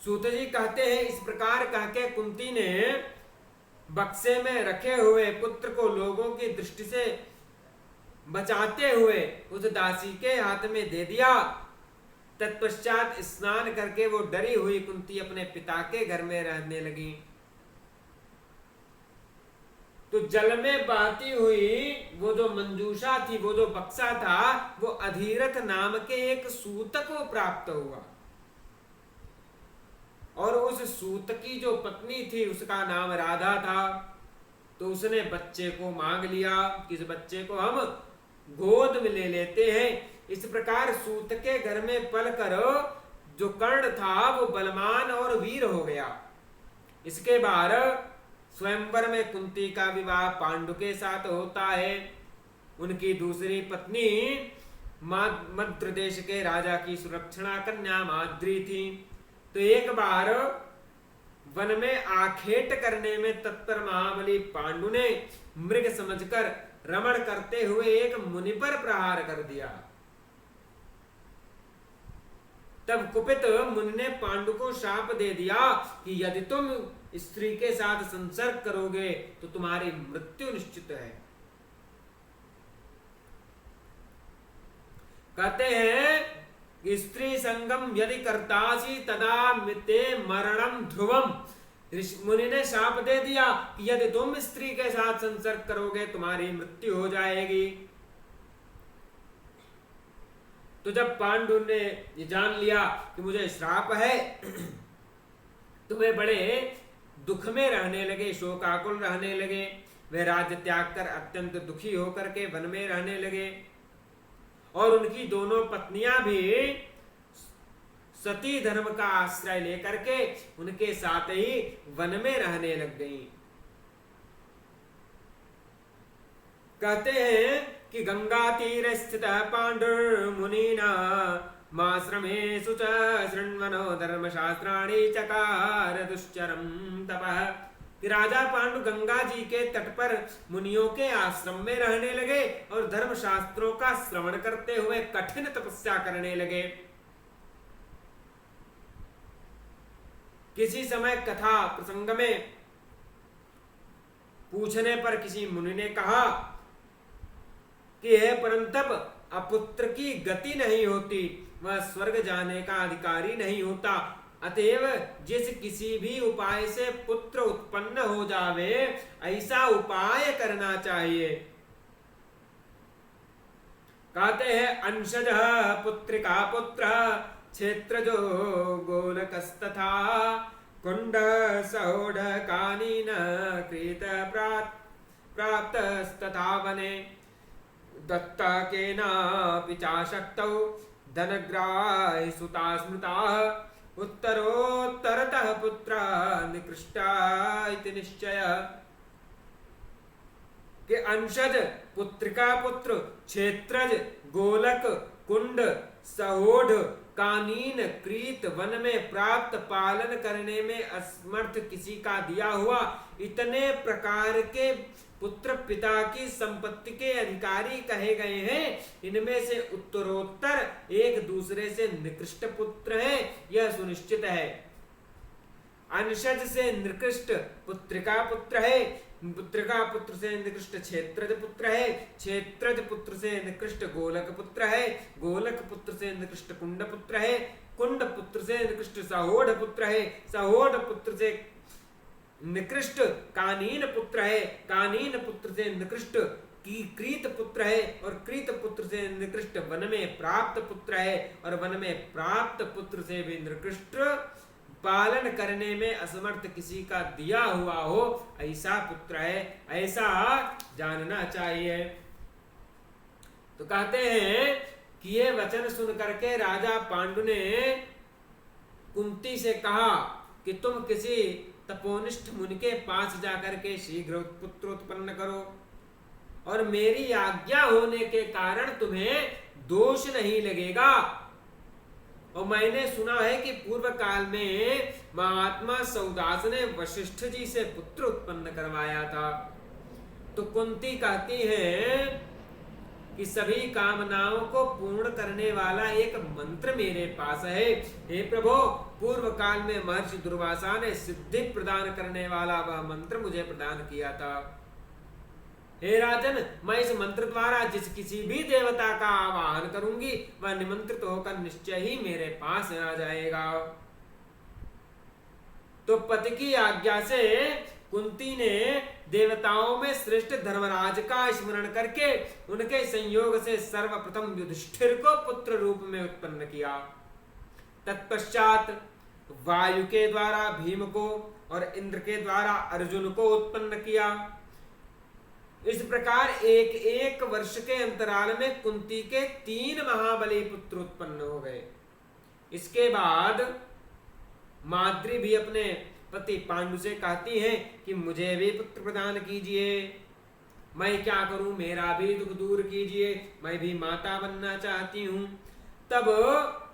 सूत जी कहते हैं, इस प्रकार कह के कुंती ने बक्से में रखे हुए पुत्र को लोगों की दृष्टि से बचाते हुए उस दासी के हाथ में दे दिया। तत्पश्चात स्नान करके वो डरी हुई कुंती अपने पिता के घर में रहने लगी। तो जल में बहती हुई वो जो मंजूषा थी, वो जो बक्सा था, वो अधीरथ नाम के एक सूत को प्राप्त हुआ और उस सूत की जो पत्नी थी उसका नाम राधा था। तो उसने बच्चे को मांग लिया कि इस बच्चे को हम गोद में ले लेते हैं। इस प्रकार सूत के घर में पलकर जो कर्ण था वो बलवान और वीर हो गया। इसके बाद स्वयंवर में कुंती का विवाह पांडु के साथ होता है। उनकी दूसरी पत्नी मद्र देश के राजा की सुरक्षणा कन्या माद्री थी। तो एक बार वन में आखेट करने में तत्पर महाबली पांडु ने मृग समझकर रमण करते हुए एक मुनि पर प्रहार कर दिया। तब कुपित मुनि ने पांडु को शाप दे दिया कि यदि तुम स्त्री के साथ संसर्ग करोगे तो तुम्हारी मृत्यु निश्चित है। कहते हैं स्त्री संगम यदि करतासी तदा मिते मरणम ध्रुवम। मुनि ने शाप दे दिया कि यदि तुम स्त्री के साथ संसर्ग करोगे तुम्हारी मृत्यु हो जाएगी। तो जब पांडु ने ये जान लिया कि मुझे श्राप है तो वे बड़े दुख में रहने लगे, शोकाकुल रहने लगे। वे राज्य त्याग कर अत्यंत दुखी होकर के वन में रहने लगे और उनकी दोनों पत्नियां भी सती धर्म का आश्रय लेकर के उनके साथ ही वन में रहने लग गईं। कहते हैं कि गंगा तीर स्थित पांडुर्मुनिना माश्रमेषु च शृण्वनो धर्मशास्त्राणि चकार दुश्चरम तपः। कि राजा पांडु गंगा जी के तट पर मुनियों के आश्रम में रहने लगे और धर्म शास्त्रों का श्रवण करते हुए कठिन तपस्या करने लगे। किसी समय कथा प्रसंग में पूछने पर किसी मुनि ने कहा कि हे परंतप, अपुत्र की गति नहीं होती, वह स्वर्ग जाने का अधिकारी नहीं होता। अतएव जिस किसी भी उपाय से पुत्र उत्पन्न हो जावे ऐसा उपाय करना चाहिए। कहते हैं अंशज पुत्रिका पुत्र क्षेत्रजो गोलकस्तथा कुंड सहोड कानीन कृत प्राप्तस्तथा वने दत्ता केनापि चाशक्तौ धनग्राहि सुता स्मृताः उत्तरोत्तरतः पुत्रा निकृष्टा इति निश्चय। के अंशज पुत्रिका पुत्र क्षेत्रज गोलक कुंड सहोढ़ कानीन क्रीत वन में प्राप्त पालन करने में असमर्थ किसी का दिया हुआ इतने प्रकार के पुत्र पिता की संपत्ति के अधिकारी कहे गए हैं। इनमें से उत्तरोत्तर एक दूसरे से निकृष्ट पुत्र है, यह सुनिश्चित है। अंशज से निकृष्ट पुत्रिका पुत्र है, पुत्रिका पुत्र से निकृष्ट क्षेत्रज पुत्र है, क्षेत्रज पुत्र से निकृष्ट गोलक पुत्र है, गोलक पुत्र से निकृष्ट कुंड पुत्र है, कुंड पुत्र से निकृष्ट सहोढ़ पुत्र है, सहोढ़ पुत्र से निकृष्ट कानीन पुत्र है, कानीन पुत्र से निकृष्ट क्रीत पुत्र है और क्रीत पुत्र से निकृष्ट वन में प्राप्त पुत्र है और वन में प्राप्त पुत्र से भी निकृष्ट पालन करने में असमर्थ किसी का दिया हुआ हो ऐसा पुत्र है, ऐसा जानना चाहिए। तो कहते हैं कि ये वचन सुन करके राजा पांडु ने कुंती से कहा कि तुम किसी तपोनिष्ठ मुनि के पास जाकर के शीघ्र पुत्र उत्पन्न करो और मेरी आज्ञा होने के कारण तुम्हें दोष नहीं लगेगा। और मैंने सुना है कि पूर्व काल में महात्मा सौदास ने वशिष्ठ जी से पुत्र उत्पन्न करवाया था। तो कुंती कहती है कि सभी कामनाओं को पूर्ण करने वाला एक मंत्र मेरे पास है। हे प्रभु, पूर्व काल में महर्षि दुर्वासा ने सिद्धि प्रदान करने वाला वह मंत्र मुझे प्रदान किया था। हे राजन, मैं इस मंत्र द्वारा जिस किसी भी देवता का आवाहन करूंगी वह निमंत्रित होकर निश्चय ही मेरे पास आ जाएगा। तो पति की आज्ञा से कुंती ने देवताओं में श्रेष्ठ धर्मराज का स्मरण करके उनके संयोग से सर्वप्रथम युधिष्ठिर को पुत्र रूप में उत्पन्न किया। तत्पश्चात वायु के द्वारा भीम को और इंद्र के द्वारा अर्जुन को उत्पन्न किया। इस प्रकार एक एक वर्ष के अंतराल में कुंती के 3 महाबली पुत्र उत्पन्न हो गए। इसके बाद माद्री भी अपने पति पांडु से कहती हैं कि मुझे भी पुत्र प्रदान कीजिए, मैं क्या करूं, मेरा भी दुख दूर कीजिए, मैं भी माता बनना चाहती हूं। तब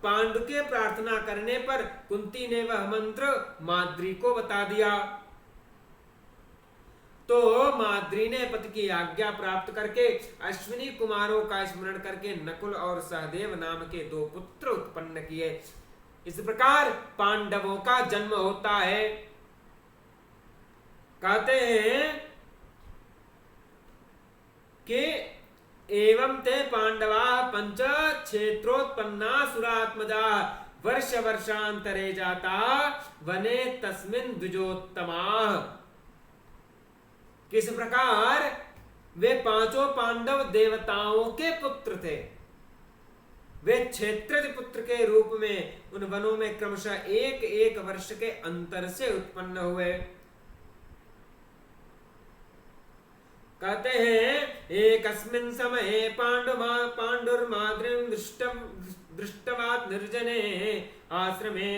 पांडु के प्रार्थना करने पर कुंती ने वह मंत्र माद्री को बता दिया। तो माद्री ने पति की आज्ञा प्राप्त करके अश्विनी कुमारों का स्मरण करके नकुल और सहदेव नाम के 2 पुत्र उत्पन्न किए। इस प्रकार पांडवों का जन्म होता है। कहते हैं कि एवं ते पांडवा 5 क्षेत्रोत्पन्ना सुरात्मजा वर्ष वर्षांतरे जाता वने तस्मिन् द्विजोत्तमा। किस प्रकार वे पांचों पांडव देवताओं के पुत्र थे। वे क्षेत्रज पुत्र के रूप में उन वनों में क्रमशः एक एक वर्ष के अंतर से उत्पन्न हुए। कहते हैं एकस्मिन् समये पांडुर्माद्रिं दृष्टवात् निर्जने आश्रमे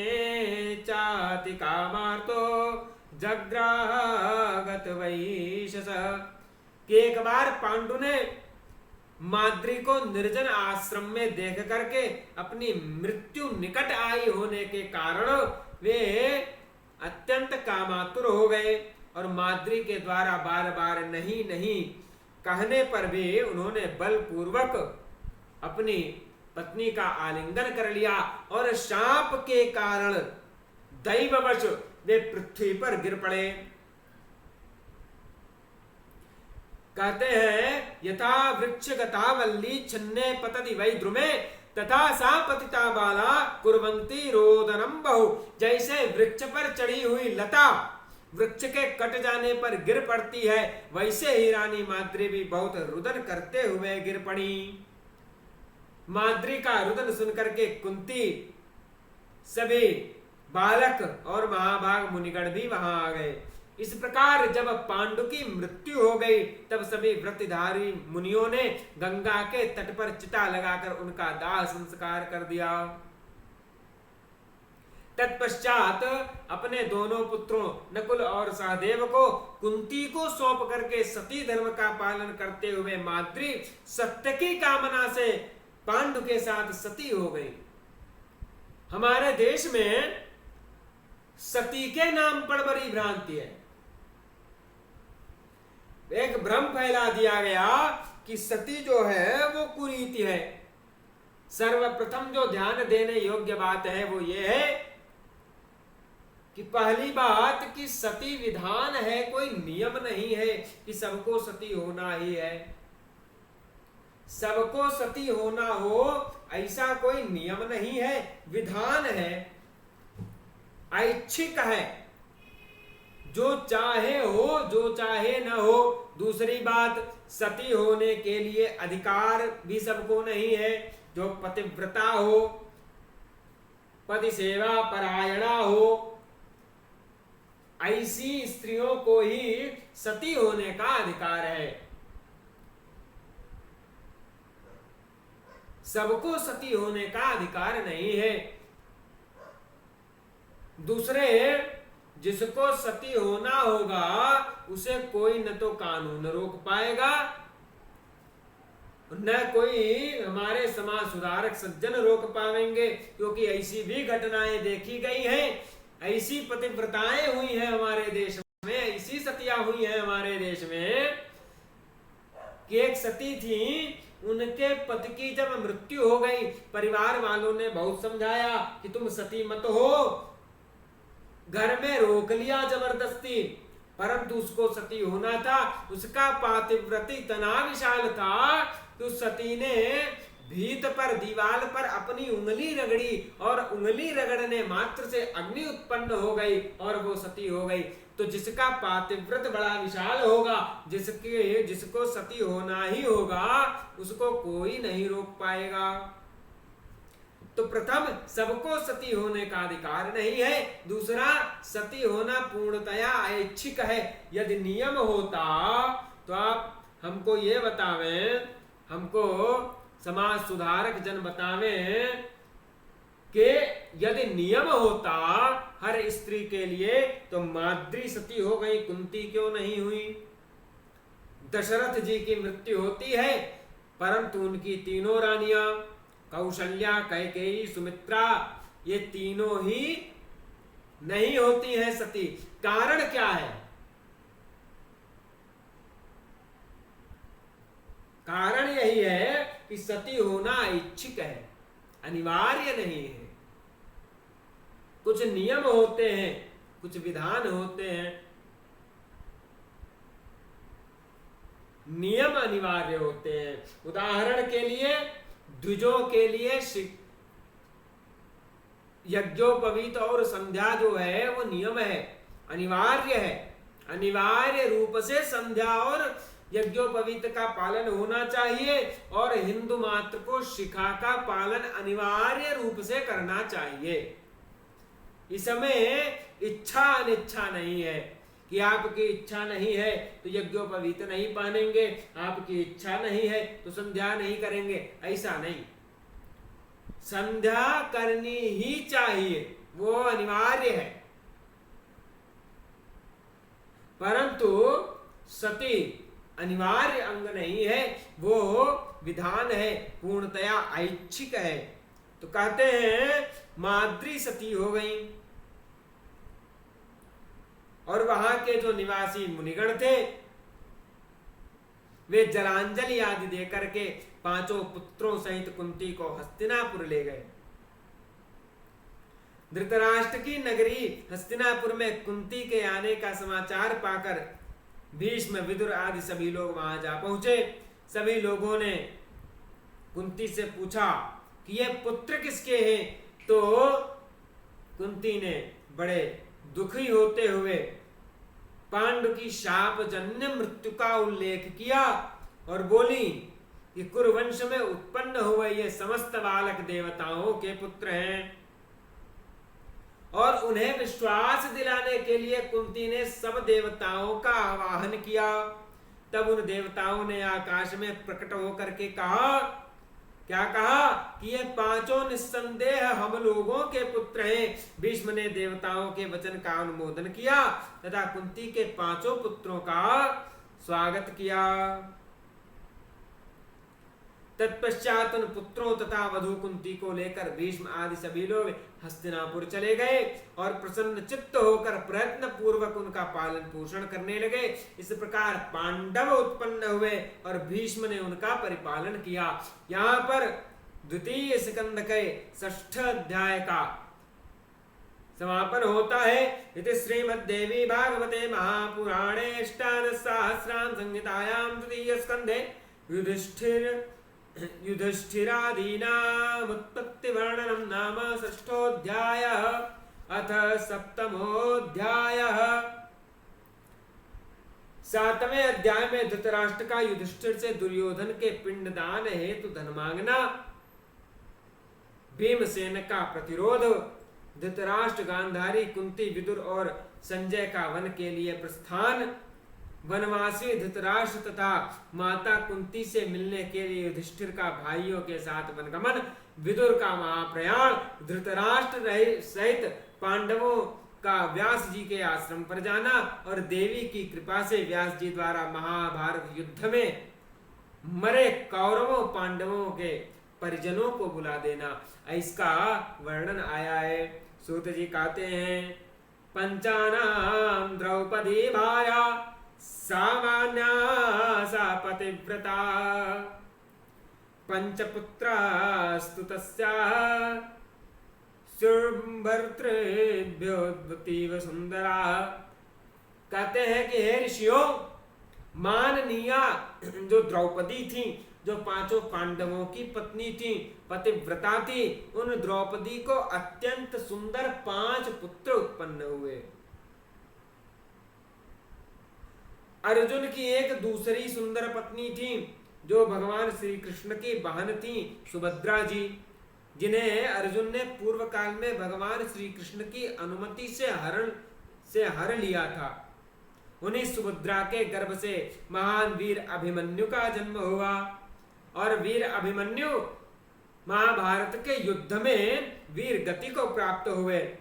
चाति कामार्तो जग्रागत वैशसः। कि एक बार पांडु ने माद्री को निर्जन आश्रम में देख करके अपनी मृत्यु निकट आई होने के कारण वे अत्यंत कामातुर हो गए और माद्री के द्वारा बार बार नहीं नहीं कहने पर भी उन्होंने बलपूर्वक अपनी पत्नी का आलिंगन कर लिया और शाप के कारण दैववश वे पृथ्वी पर गिर पड़े। कहते हैं यथा वृक्ष गता वल्ली छन्ने पतति वै द्रुमे तथा सा पतिता बाला कुर्वन्ति रोदनम बहु। जैसे वृक्ष पर चढ़ी हुई लता वृक्ष के कट जाने पर गिर पड़ती है, वैसे ही रानी माद्री भी बहुत रुदन करते हुए गिर पड़ी। माद्री का रुदन सुनकर के कुंती, सभी बालक और महाभाग मुनिगण भी वहां आ गए। इस प्रकार जब पांडु की मृत्यु हो गई तब सभी व्रतधारी मुनियों ने गंगा के तट पर चिता लगाकर उनका दाह संस्कार कर दिया। तत्पश्चात अपने दोनों पुत्रों नकुल और सहदेव को कुंती को सौंप करके सती धर्म का पालन करते हुए माद्री सत्य की कामना से पांडु के साथ सती हो गई। हमारे देश में सती के नाम पर बड़ी भ्रांति है। एक भ्रम फैला दिया गया कि सती जो है वो कुरीति है। सर्वप्रथम जो ध्यान देने योग्य बात है वो ये है कि पहली बात कि सती विधान है, कोई नियम नहीं है कि सबको सती होना ही है। सबको सती होना हो ऐसा कोई नियम नहीं है, विधान है, ऐच्छिक है, जो चाहे हो जो चाहे न हो। दूसरी बात सती होने के लिए अधिकार भी सबको नहीं है। जो पतिव्रता हो, पति सेवा परायणा हो, ऐसी स्त्रियों को ही सती होने का अधिकार है। सबको सती होने का अधिकार नहीं है। दूसरे जिसको सती होना होगा उसे कोई न तो कानून रोक पाएगा, न कोई हमारे समाज सुधारक सज्जन रोक पाएंगे, क्योंकि ऐसी भी घटनाएं देखी गई हैं, ऐसी पतिव्रताएं हुई हैं हमारे देश में, ऐसी सतियां हुई हैं हमारे देश में कि एक सती थी, उनके पति की जब मृत्यु हो गई परिवार वालों ने बहुत समझाया कि तुम सती मत हो, घर में रोक लिया जबरदस्ती, परंतु उसको सती होना था। उसका पातिव्रती तना विशाल था तो सती ने भीत पर दीवार पर अपनी उंगली रगड़ी और उंगली रगड़ने मात्र से अग्नि उत्पन्न हो गई और वो सती हो गई। तो जिसका पातिव्रत बड़ा विशाल होगा, जिसको सती होना ही होगा, उसको कोई नहीं रोक पाएगा। तो प्रथम सबको सती होने का अधिकार नहीं है। दूसरा सती होना पूर्णतया ऐच्छिक है। यदि नियम होता तो आप हमको ये बतावें, हमको समाज सुधारक जन बतावें कि यदि नियम होता हर स्त्री के लिए तो माद्री सती हो गई, कुंती क्यों नहीं हुई? दशरथ जी की मृत्यु होती है परंतु उनकी तीनों रानियां कौशल्या, कैकेयी, सुमित्रा, ये तीनों ही नहीं होती हैं सती। कारण क्या है? कारण यही है कि सती होना ऐच्छिक है, अनिवार्य नहीं है। कुछ नियम होते हैं, कुछ विधान होते हैं, नियम अनिवार्य होते हैं। उदाहरण के लिए द्विजों के लिए यज्ञोपवीत और संध्या जो है वो नियम है, अनिवार्य है। अनिवार्य रूप से संध्या और यज्ञोपवीत का पालन होना चाहिए और हिंदू मात्र को शिखा का पालन अनिवार्य रूप से करना चाहिए। इसमें इच्छा अनिच्छा नहीं है कि आपकी इच्छा नहीं है तो यज्ञोपवीत नहीं पहनेंगे, आपकी इच्छा नहीं है तो संध्या नहीं करेंगे, ऐसा नहीं। संध्या करनी ही चाहिए, वो अनिवार्य है। परंतु सती अनिवार्य अंग नहीं है, वो विधान है, पूर्णतया ऐच्छिक है। तो कहते हैं माद्री सती हो गई और वहां के जो निवासी मुनिगण थे वे जलांजलि आदि देकर के पांचों पुत्रों सहित कुंती को हस्तिनापुर ले गए। धृतराष्ट्र की नगरी हस्तिनापुर में कुंती के आने का समाचार पाकर भीष्म, विदुर आदि सभी लोग वहां जा पहुंचे। सभी लोगों ने कुंती से पूछा कि ये पुत्र किसके हैं? तो कुंती ने बड़े दुखी होते हुए पांडु की शाप जन्य मृत्यु का उल्लेख किया और बोली कि कुरुवंश में उत्पन्न हुए ये समस्त बालक देवताओं के पुत्र हैं। और उन्हें विश्वास दिलाने के लिए कुंती ने सब देवताओं का आवाहन किया। तब उन देवताओं ने आकाश में प्रकट होकर के कहा, क्या कहा कि ये पांचों निस्संदेह हम लोगों के पुत्र हैं। भीष्म ने देवताओं के वचन का अनुमोदन किया तथा कुंती के पांचों पुत्रों का स्वागत किया। तत्पश्चात उन पुत्रों तथा वधू कुंती को लेकर भीष्म आदि सभी लोग हस्तिनापुर चले गए और प्रसन्न चित्त होकर प्रयत्न पूर्वक उनका पालन पोषण करने लगे। इस प्रकार पांडव उत्पन्न हुए और भीष्म ने उनका परिपालन किया। यहाँ पर द्वितीय स्कंद के 6ठ अध्याय का समापन होता है। इति श्रीमद्देवी भागवते महापुराणे अष्टादशसहस्राम संहितायां द्वितीय स्कंधे युधिष्ठिरादीनामुत्पत्ति वर्णनम नाम 6ठोऽध्यायः। अथ 7मोऽध्यायः। 7वें अध्याय में धृतराष्ट्र का युधिष्ठिर से दुर्योधन के पिंडदान हेतु धन मांगना, भीमसेन का प्रतिरोध, धृतराष्ट्र, गांधारी, कुंती, विदुर और संजय का वन के लिए प्रस्थान, वनवासी धृतराष्ट्र तथा माता कुंती से मिलने के लिए युधिष्ठिर का भाइयों के साथ वनगमन, विदुर का महाप्रयाण, धृतराष्ट्र सहित पांडवों का व्यास जी के आश्रम पर जाना और देवी की कृपा से व्यास जी द्वारा महाभारत युद्ध में मरे कौरवों पांडवों के परिजनों को बुला देना, इसका वर्णन आया है। सूत जी कहते हैं, पंचानाम द्रौपदी भाया सामान्या सा पतिव्रता पंचपुत्रास्तु तस्याः सुभर्तृभ्योऽतीव सुंदरा। कहते हैं कि हे ऋषियों, माननीया जो द्रौपदी थी, जो पांचों पांडवों की पत्नी थी, पतिव्रता थी, उन द्रौपदी को अत्यंत सुंदर 5 पुत्र उत्पन्न हुए। अर्जुन की एक दूसरी सुंदर पत्नी थी जो भगवान श्री कृष्ण की बहन थी, सुभद्रा जी, जिन्हें अर्जुन ने पूर्व काल में भगवान श्री कृष्ण की अनुमति से हर लिया था। उन्हीं सुभद्रा के गर्भ से महान वीर अभिमन्यु का जन्म हुआ और वीर अभिमन्यु महाभारत के युद्ध में वीर गति को प्राप्त हुए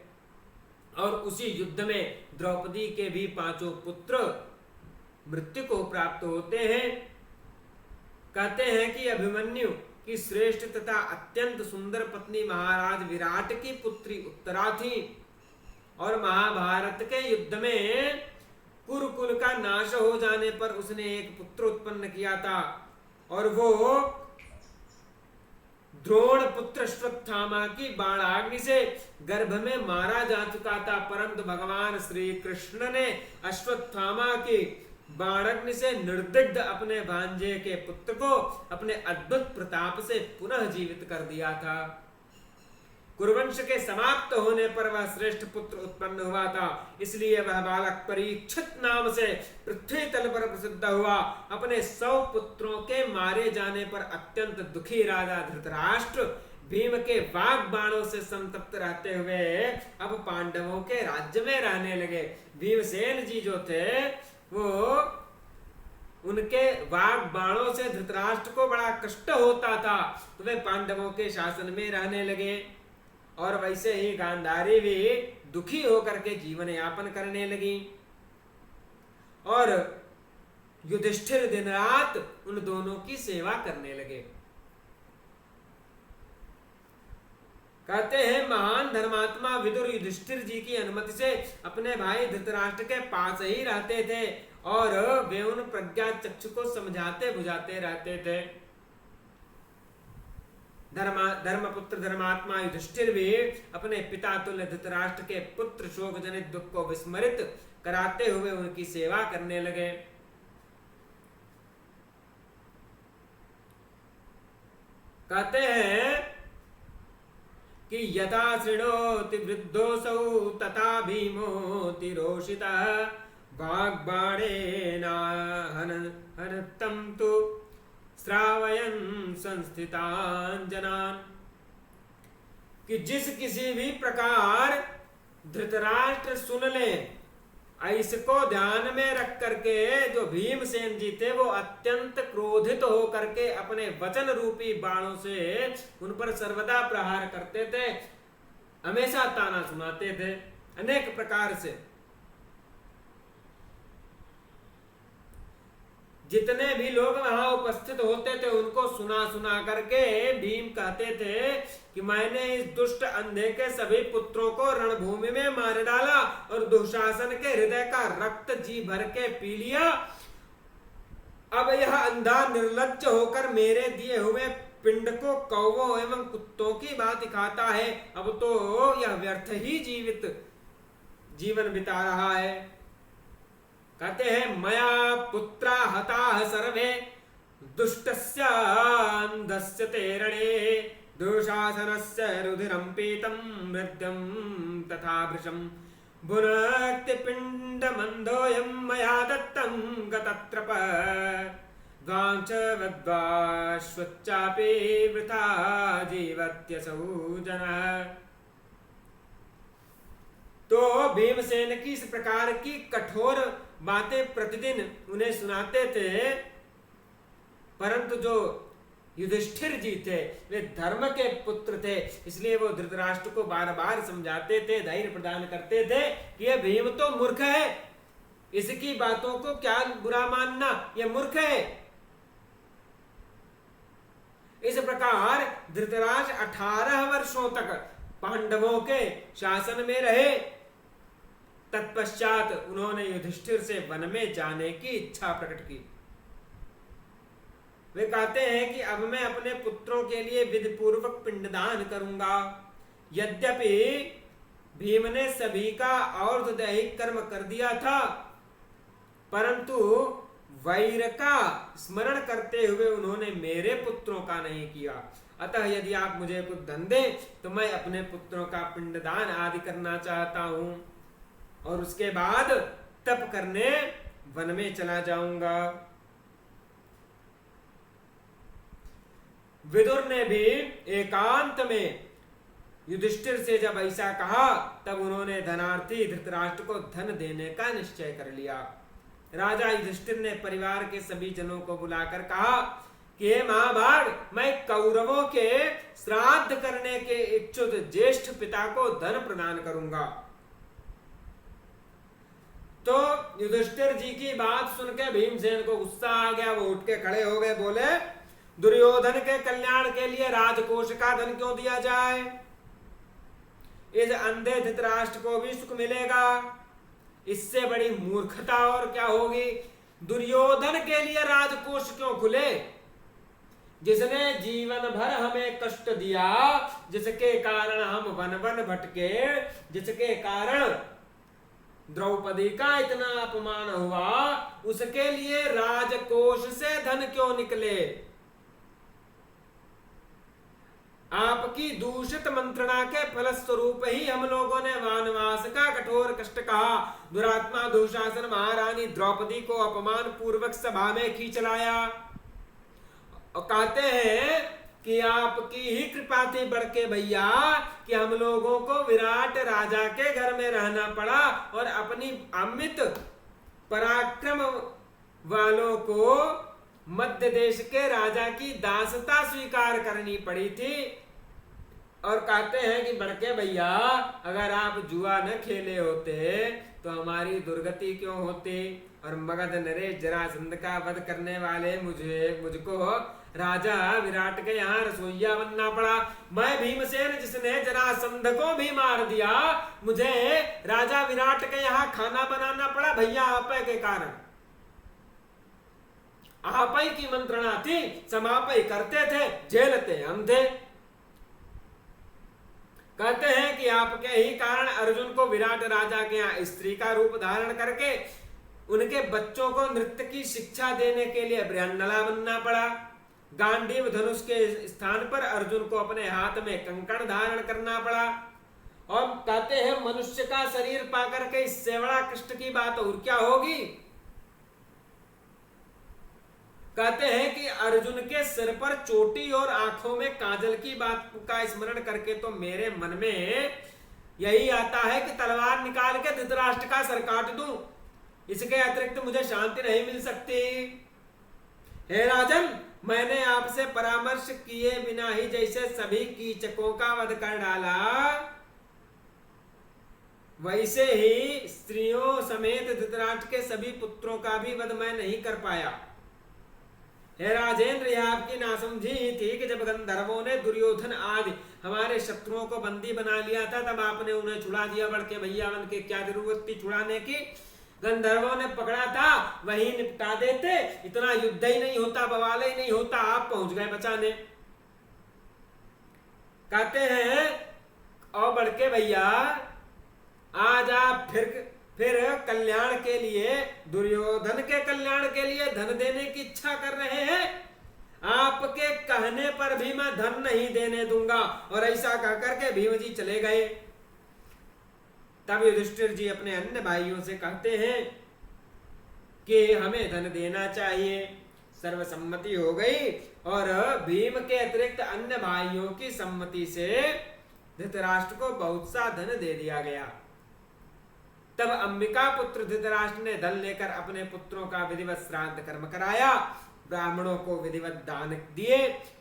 और उसी युद्ध में द्रौपदी के भी 5 पुत्र मृत्यु को प्राप्त होते हैं। कहते हैं कि अभिमन्यु की श्रेष्ठ तथा अत्यंत सुंदर पत्नी महाराज विराट की पुत्री उत्तरा थी और महाभारत के युद्ध में कुरुकुल का नाश हो जाने पर उसने एक पुत्र उत्पन्न किया था और वो द्रोण पुत्र अश्वत्थामा की बाणाग्नि से गर्भ में मारा जा चुका था, परंतु भगवान श्री कृष्ण ने अश्वत्थामा की बाणाग्नि से निर्दग्ध अपने भांजे के पुत्र को अपने अद्भुत प्रताप से पुनः जीवित कर दिया था। कुरुवंश के समाप्त होने पर वह श्रेष्ठ पुत्र उत्पन्न हुआ था, इसलिए वह बालक परीक्षित नाम से पृथ्वी तल पर प्रसिद्ध हुआ। अपने 100 पुत्रों के मारे जाने पर अत्यंत दुखी राजा धृतराष्ट्र भीम के वाग बाणों से संतप्त रहते हुए अब पांडवों के राज्य में रहने लगे। भीमसेन जी जो थे वो उनके वाग बाणों से धृतराष्ट्र को बड़ा कष्ट होता था, तो वे पांडवों के शासन में रहने लगे। और वैसे ही गांधारी भी दुखी होकर के जीवन यापन करने लगी और युधिष्ठिर दिन रात उन दोनों की सेवा करने लगे। कहते हैं महान धर्मात्मा विदुर युधिष्ठिर जी की अनुमति से अपने भाई धृतराष्ट्र के पास ही रहते थे और वे उन प्रज्ञा चक्षु को समझाते बुझाते रहते थे। धर्मपुत्र धर्मात्मा युधिष्ठिर भी अपने पिता तुल्य धृतराष्ट्र के पुत्र शोक जनित दुख को विस्मरित कराते हुए उनकी सेवा करने लगे। कहते हैं कि यथा शृणोति वृद्धोऽसौ तथा भीमोति रोषितः वाग्बाणेन हनतं तु श्रावयन् संस्थितान् जनान्। कि जिस किसी भी प्रकार धृतराष्ट्र सुन ले, इसको ध्यान में रख करके जो भीमसेन जी थे वो अत्यंत क्रोधित हो करके अपने वचन रूपी बाणों से उन पर सर्वदा प्रहार करते थे, हमेशा ताना सुनाते थे अनेक प्रकार से। जितने भी लोग वहां उपस्थित होते थे उनको सुना सुना करके भीम कहते थे कि मैंने इस दुष्ट अंधे के सभी पुत्रों को रणभूमि में मार डाला और दुशासन के हृदय का रक्त जी भर के पी लिया। अब यह अंधा निर्लज्ज होकर मेरे दिए हुए पिंड को कौवों एवं कुत्तों की बात खाता है। अब तो यह व्यर्थ ही जीवन बिता रहा है। कहते हैं मया पुत्रा हताः सर्वे दुष्टस्य अंधस्य तेरणे दुशासनस्य रुधिरं पीतं मृद्यं तथा भृशं भुनक्ति पिण्डमन्धोऽयं मया दत्तं गतत्रप द्वांच वद्वाश्वच्चापि वृथा जीवत्यसौ जनः। तो भीमसेन की इस प्रकार की कठोर बातें प्रतिदिन उन्हें सुनाते थे, परंतु जो युधिष्ठिर जी थे वे धर्म के पुत्र थे, इसलिए वो धृतराष्ट्र को बार बार समझाते थे, धैर्य प्रदान करते थे कि ये भीम तो मूर्ख है, इसकी बातों को क्या बुरा मानना, ये मूर्ख है। इस प्रकार धृतराष्ट्र 18 वर्षों तक पांडवों के शासन में रहे। तत्पश्चात उन्होंने युधिष्ठिर से वन में जाने की इच्छा प्रकट की। वे कहते हैं कि अब मैं अपने पुत्रों के लिए विधि पूर्वक पिंडदान करूंगा। यद्यपि भीम ने सभी का और दैहिक कर्म कर दिया था, परंतु वैर का स्मरण करते हुए उन्होंने मेरे पुत्रों का नहीं किया। अतः यदि आप मुझे कुछ धन दें तो मैं अपने पुत्रों का पिंडदान आदि करना चाहता हूं और उसके बाद तप करने वन में चला जाऊंगा। विदुर ने भी एकांत में युधिष्ठिर से जब ऐसा कहा तब उन्होंने धनार्थी धृतराष्ट्र को धन देने का निश्चय कर लिया। राजा युधिष्ठिर ने परिवार के सभी जनों को बुलाकर कहा कि हे महाभाग, मैं कौरवों के श्राद्ध करने के इच्छुक ज्येष्ठ पिता को धन प्रदान करूंगा। तो युधिष्ठिर जी की बात सुनकर भीमसेन को गुस्सा आ गया। वो उठ के खड़े हो गए, बोले दुर्योधन के कल्याण के लिए राजकोष का धन क्यों दिया जाए? इस अंधे धृतराष्ट्र को भी सुख मिलेगा, इससे बड़ी मूर्खता और क्या होगी? दुर्योधन के लिए राजकोष क्यों खुले? जिसने जीवन भर हमें कष्ट दिया, जिसके कारण हम वन वन भटके, जिसके कारण द्रौपदी का इतना अपमान हुआ, उसके लिए राजकोष से धन क्यों निकले? आपकी दूषित मंत्रणा के फलस्वरूप ही हम लोगों ने वनवास का कठोर कष्ट कहा। दुरात्मा दुशासन महारानी द्रौपदी को अपमान पूर्वक सभा में खींच लाया और कहते हैं कि आपकी ही कृपा थी बड़के भैया कि हम लोगों को विराट राजा के घर में रहना पड़ा और अपनी अमित पराक्रम वालों को मध्य देश के राजा की दासता स्वीकार करनी पड़ी थी। और कहते हैं कि बड़के भैया अगर आप जुआ न खेले होते तो हमारी दुर्गति क्यों होती? और मगध नरेश जरासंध का वध करने वाले मुझको राजा विराट के यहाँ रसोइया बनना पड़ा। मैं भीमसेन जिसने जरासंध को भी मार दिया, मुझे राजा विराट के यहाँ खाना बनाना पड़ा भैया आप के कारण। आप ही की मंत्रणा थी, समाप ही करते थे, झेलते हम थे। कहते हैं कि आपके ही कारण अर्जुन को विराट राजा के यहाँ स्त्री का रूप धारण करके उनके बच्चों को नृत्य की शिक्षा देने के लिए बृहन्नला बनना पड़ा। गांडीव धनुष के स्थान पर अर्जुन को अपने हाथ में कंकण धारण करना पड़ा। और कहते हैं मनुष्य का शरीर पाकर के इससे बड़ा कष्ट की बात और क्या होगी? कहते हैं कि अर्जुन के सिर पर चोटी और आंखों में काजल की बात का स्मरण करके तो मेरे मन में यही आता है कि तलवार निकाल के धृतराष्ट्र का सर काट दूं। इसके अतिरिक्त मुझे शांति नहीं मिल सकती। हे राजन, मैंने आपसे परामर्श किए बिना ही जैसे सभी कीचकों का वध कर डाला, वैसे ही स्त्रियों समेत धृतराष्ट्र के सभी पुत्रों का भी वध मैं नहीं कर पाया। हे राजेंद्र, यह आपकी नासमझी ही थी कि जब गंधर्वों ने दुर्योधन आदि हमारे शत्रुओं को बंदी बना लिया था, तब आपने उन्हें छुड़ा दिया। बड़के भैया बन के क्या जरूरत थी छुड़ाने की? गंधर्वों ने पकड़ा था, वही निपटा देते, इतना युद्ध ही नहीं होता, बवाल ही नहीं होता, आप पहुंच गए बचाने। कहते हैं और बड़के भैया आज आप फिर कल्याण के लिए, दुर्योधन के कल्याण के लिए धन देने की इच्छा कर रहे हैं। आपके कहने पर भी मैं धन नहीं देने दूंगा। और ऐसा कहकर के भीम जी चले गए। तब युधिष्ठिर जी अपने अन्य भाइयों से कहते हैं कि हमें धन देना चाहिए। सर्वसम्मति हो गई और भीम के अतिरिक्त अन्य भाइयों की सम्मति से धृतराष्ट्र को बहुत सा धन दे दिया गया। तब अंबिका पुत्र धृतराष्ट्र ने धन लेकर अपने पुत्रों का विधिवत श्राद्ध कर्म कराया, ब्राह्मणों को विधिवत दान दिए।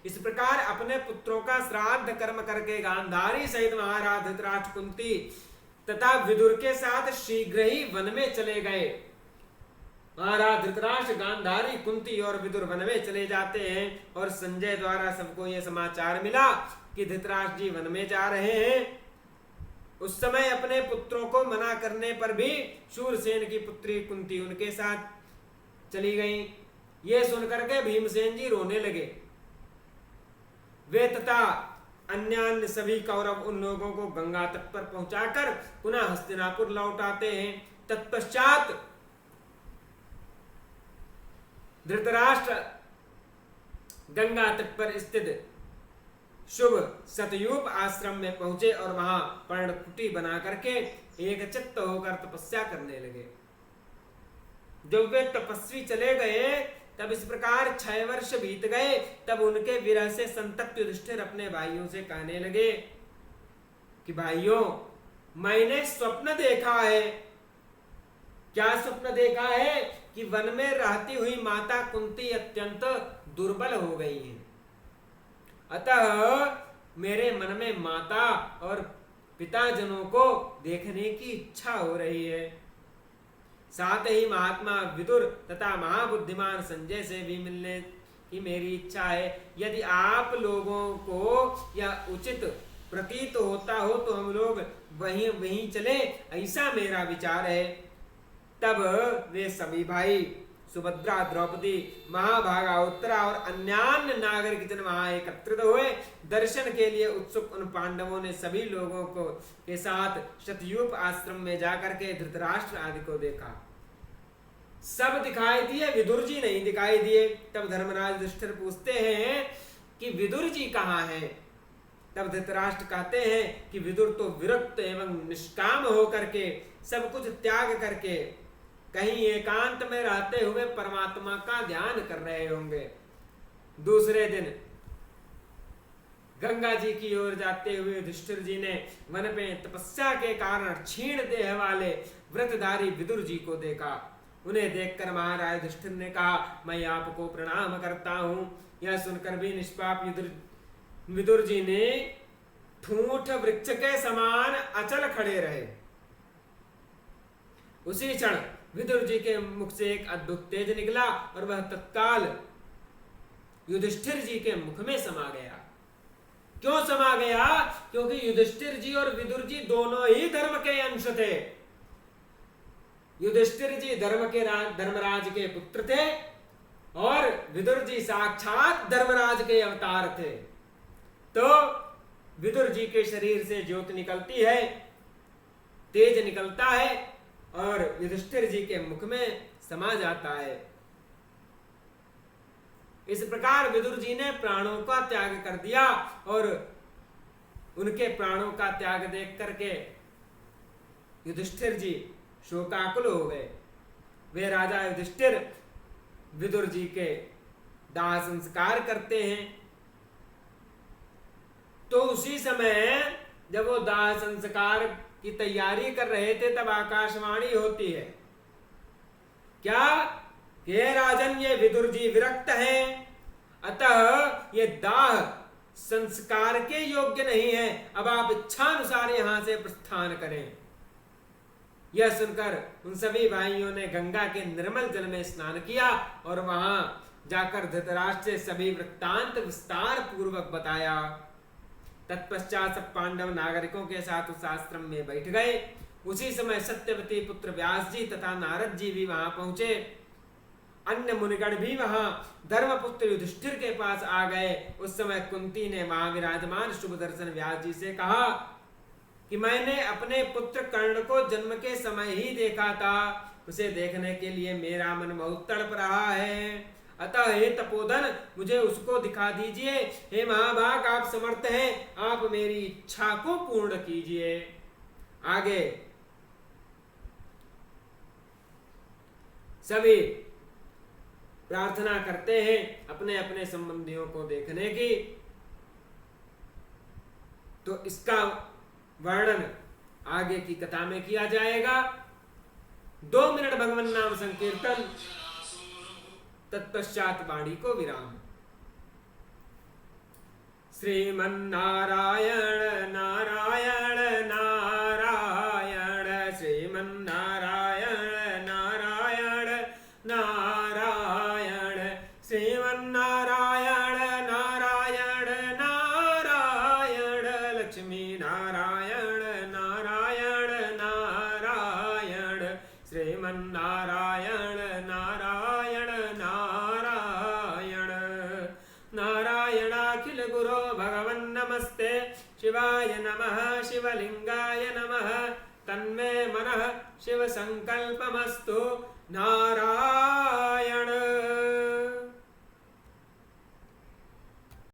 इस प्रकार अपने पुत्रों का श्राद्ध कर्म करके गांधारी सहित महाराज धृतराष्ट्र, कुंती तथा विदुर के साथ शीघ्र ही वन में चले गए। महाराज धृतराष्ट्र, गांधारी, कुंती और विदुर वन में चले जाते हैं और संजय द्वारा सबको यह समाचार मिला कि धृतराष्ट्र जी वन में जा रहे हैं। उस समय अपने पुत्रों को मना करने पर भी शूरसेन की पुत्री कुंती उनके साथ चली गई। ये सुनकर के भीमसेन जी रोने लगे। वे तथा अन्य सभी कौरव उन लोगों को गंगा तट पर पहुंचाकर पुनः हस्तिनापुर लौट आते हैं। तत्पश्चात धृतराष्ट्र गंगा तट पर स्थित शुभ सतयूप आश्रम में पहुंचे और वहां पर्णकुटी बना करके एक चित्त होकर तपस्या करने लगे। जब वे तपस्वी चले गए तब इस प्रकार 6 वर्ष बीत गए। तब उनके विरह से संतप्त युधिष्ठिर अपने भाइयों से कहने लगे कि भाइयों, मैंने स्वप्न देखा है। क्या स्वप्न देखा है? कि वन में रहती हुई माता कुंती अत्यंत दुर्बल हो गई है। अतः मेरे मन में माता और पिताजनों को देखने की इच्छा हो रही है। साथ ही महात्मा विदुर तथा महाबुद्धिमान संजय से भी मिलने की मेरी इच्छा है। यदि आप लोगों को यह उचित प्रतीत होता हो तो हम लोग वहीं चले, ऐसा मेरा विचार है। तब वे सभी भाई सुभद्रा, द्रौपदी, महाभागा, उत्तरा और अन्यान्य नागरिक जन वहां एकत्रित हुए। दर्शन के लिए उत्सुक उन पांडवों ने सभी लोगों को के साथ शतयूप आश्रम में जाकर के धृतराष्ट्र आदि को देखा। सब दिखाई दिए, विदुर जी नहीं दिखाई दिए। तब धर्मराज युधिष्ठिर पूछते हैं कि विदुर जी कहाँ हैं? तब धृतराष्ट्र कहते हैं कि विदुर तो विरक्त एवं निष्काम होकर के सब कुछ त्याग करके कहीं एकांत में रहते हुए परमात्मा का ध्यान कर रहे होंगे। दूसरे दिन गंगा जी की ओर जाते हुए युधिष्ठिर जी ने वन में तपस्या के कारण क्षीण देह वाले व्रतधारी विदुर जी को देखा। उन्हें देखकर महाराज युधिष्ठिर ने कहा, मैं आपको प्रणाम करता हूं। यह सुनकर भी निष्पाप विदुर जी ने ठूंठ वृक्ष के समान अचल खड़े रहे। उसी क्षण विदुर जी के मुख से एक अद्भुत तेज निकला और वह तत्काल युधिष्ठिर जी के मुख में समा गया। क्यों समा गया? क्योंकि युधिष्ठिर जी और विदुर जी दोनों ही धर्म के अंश थे। युधिष्ठिर जी धर्मराज के पुत्र थे और विदुर जी साक्षात धर्मराज के अवतार थे। तो विदुर जी के शरीर से ज्योति निकलती है, तेज निकलता है और युधिष्ठिर जी के मुख में समा जाता है। इस प्रकार विदुर जी ने प्राणों का त्याग कर दिया और उनके प्राणों का त्याग देख करके युधिष्ठिर जी शोकाकुल हो गए। वे राजा युधिष्ठिर विदुर जी के दाह संस्कार करते हैं। तो उसी समय जब वो दाह संस्कार की तैयारी कर रहे थे तब आकाशवाणी होती है, क्या कि राजन ये विदुर जी विरक्त हैं, अतः ये दाह संस्कार के योग्य नहीं है। अब आप इच्छानुसार यहां से प्रस्थान करें। यह सुनकर उन सभी भाइयों ने गंगा के निर्मल जल में स्नान किया और वहां जाकर धृतराष्ट्र से सभी वृत्तांत विस्तार पूर्वक बताया। तत्पश्चात सब पांडव नागरिकों के साथ उस आश्रम में बैठ गए। उसी समय सत्यवती पुत्र व्यास जी तथा नारद जी भी वहां पहुंचे। अन्य मुनिगण भी वहां धर्मपुत्र युधिष्ठिर के पास आ गए। उस समय कुंती ने वहां विराजमान शुभ दर्शन व्यास जी से कहा कि मैंने अपने पुत्र कर्ण को जन्म के समय ही देखा था। उसे देखने के लिए मेरा मन बहुत तड़प रहा है। अतः हे तपोधन, मुझे उसको दिखा दीजिए। हे महाभाग, आप समर्थ हैं, आप मेरी इच्छा को पूर्ण कीजिए। आगे सभी प्रार्थना करते हैं अपने अपने संबंधियों को देखने की। तो इसका वर्णन आगे की कथा में किया जाएगा। 2 मिनट भगवान नाम संकीर्तन, तत्पश्चात वाणी को विराम। श्रीमन्नारायण नारायण नारायण, श्रीमन्नारायण नारायण नारायण, श्रीमन्नारायण नारायण नारायण, लक्ष्मी नारायण नारायण नारायण, श्रीमन्नारायण नारायण नारायण, नारायणाखिल गुरो भगवन् नमस्ते, शिवाय नमः शिवलिंगाय नमः, तन्मे मनः शिव संकल्पमस्तु। नारायण।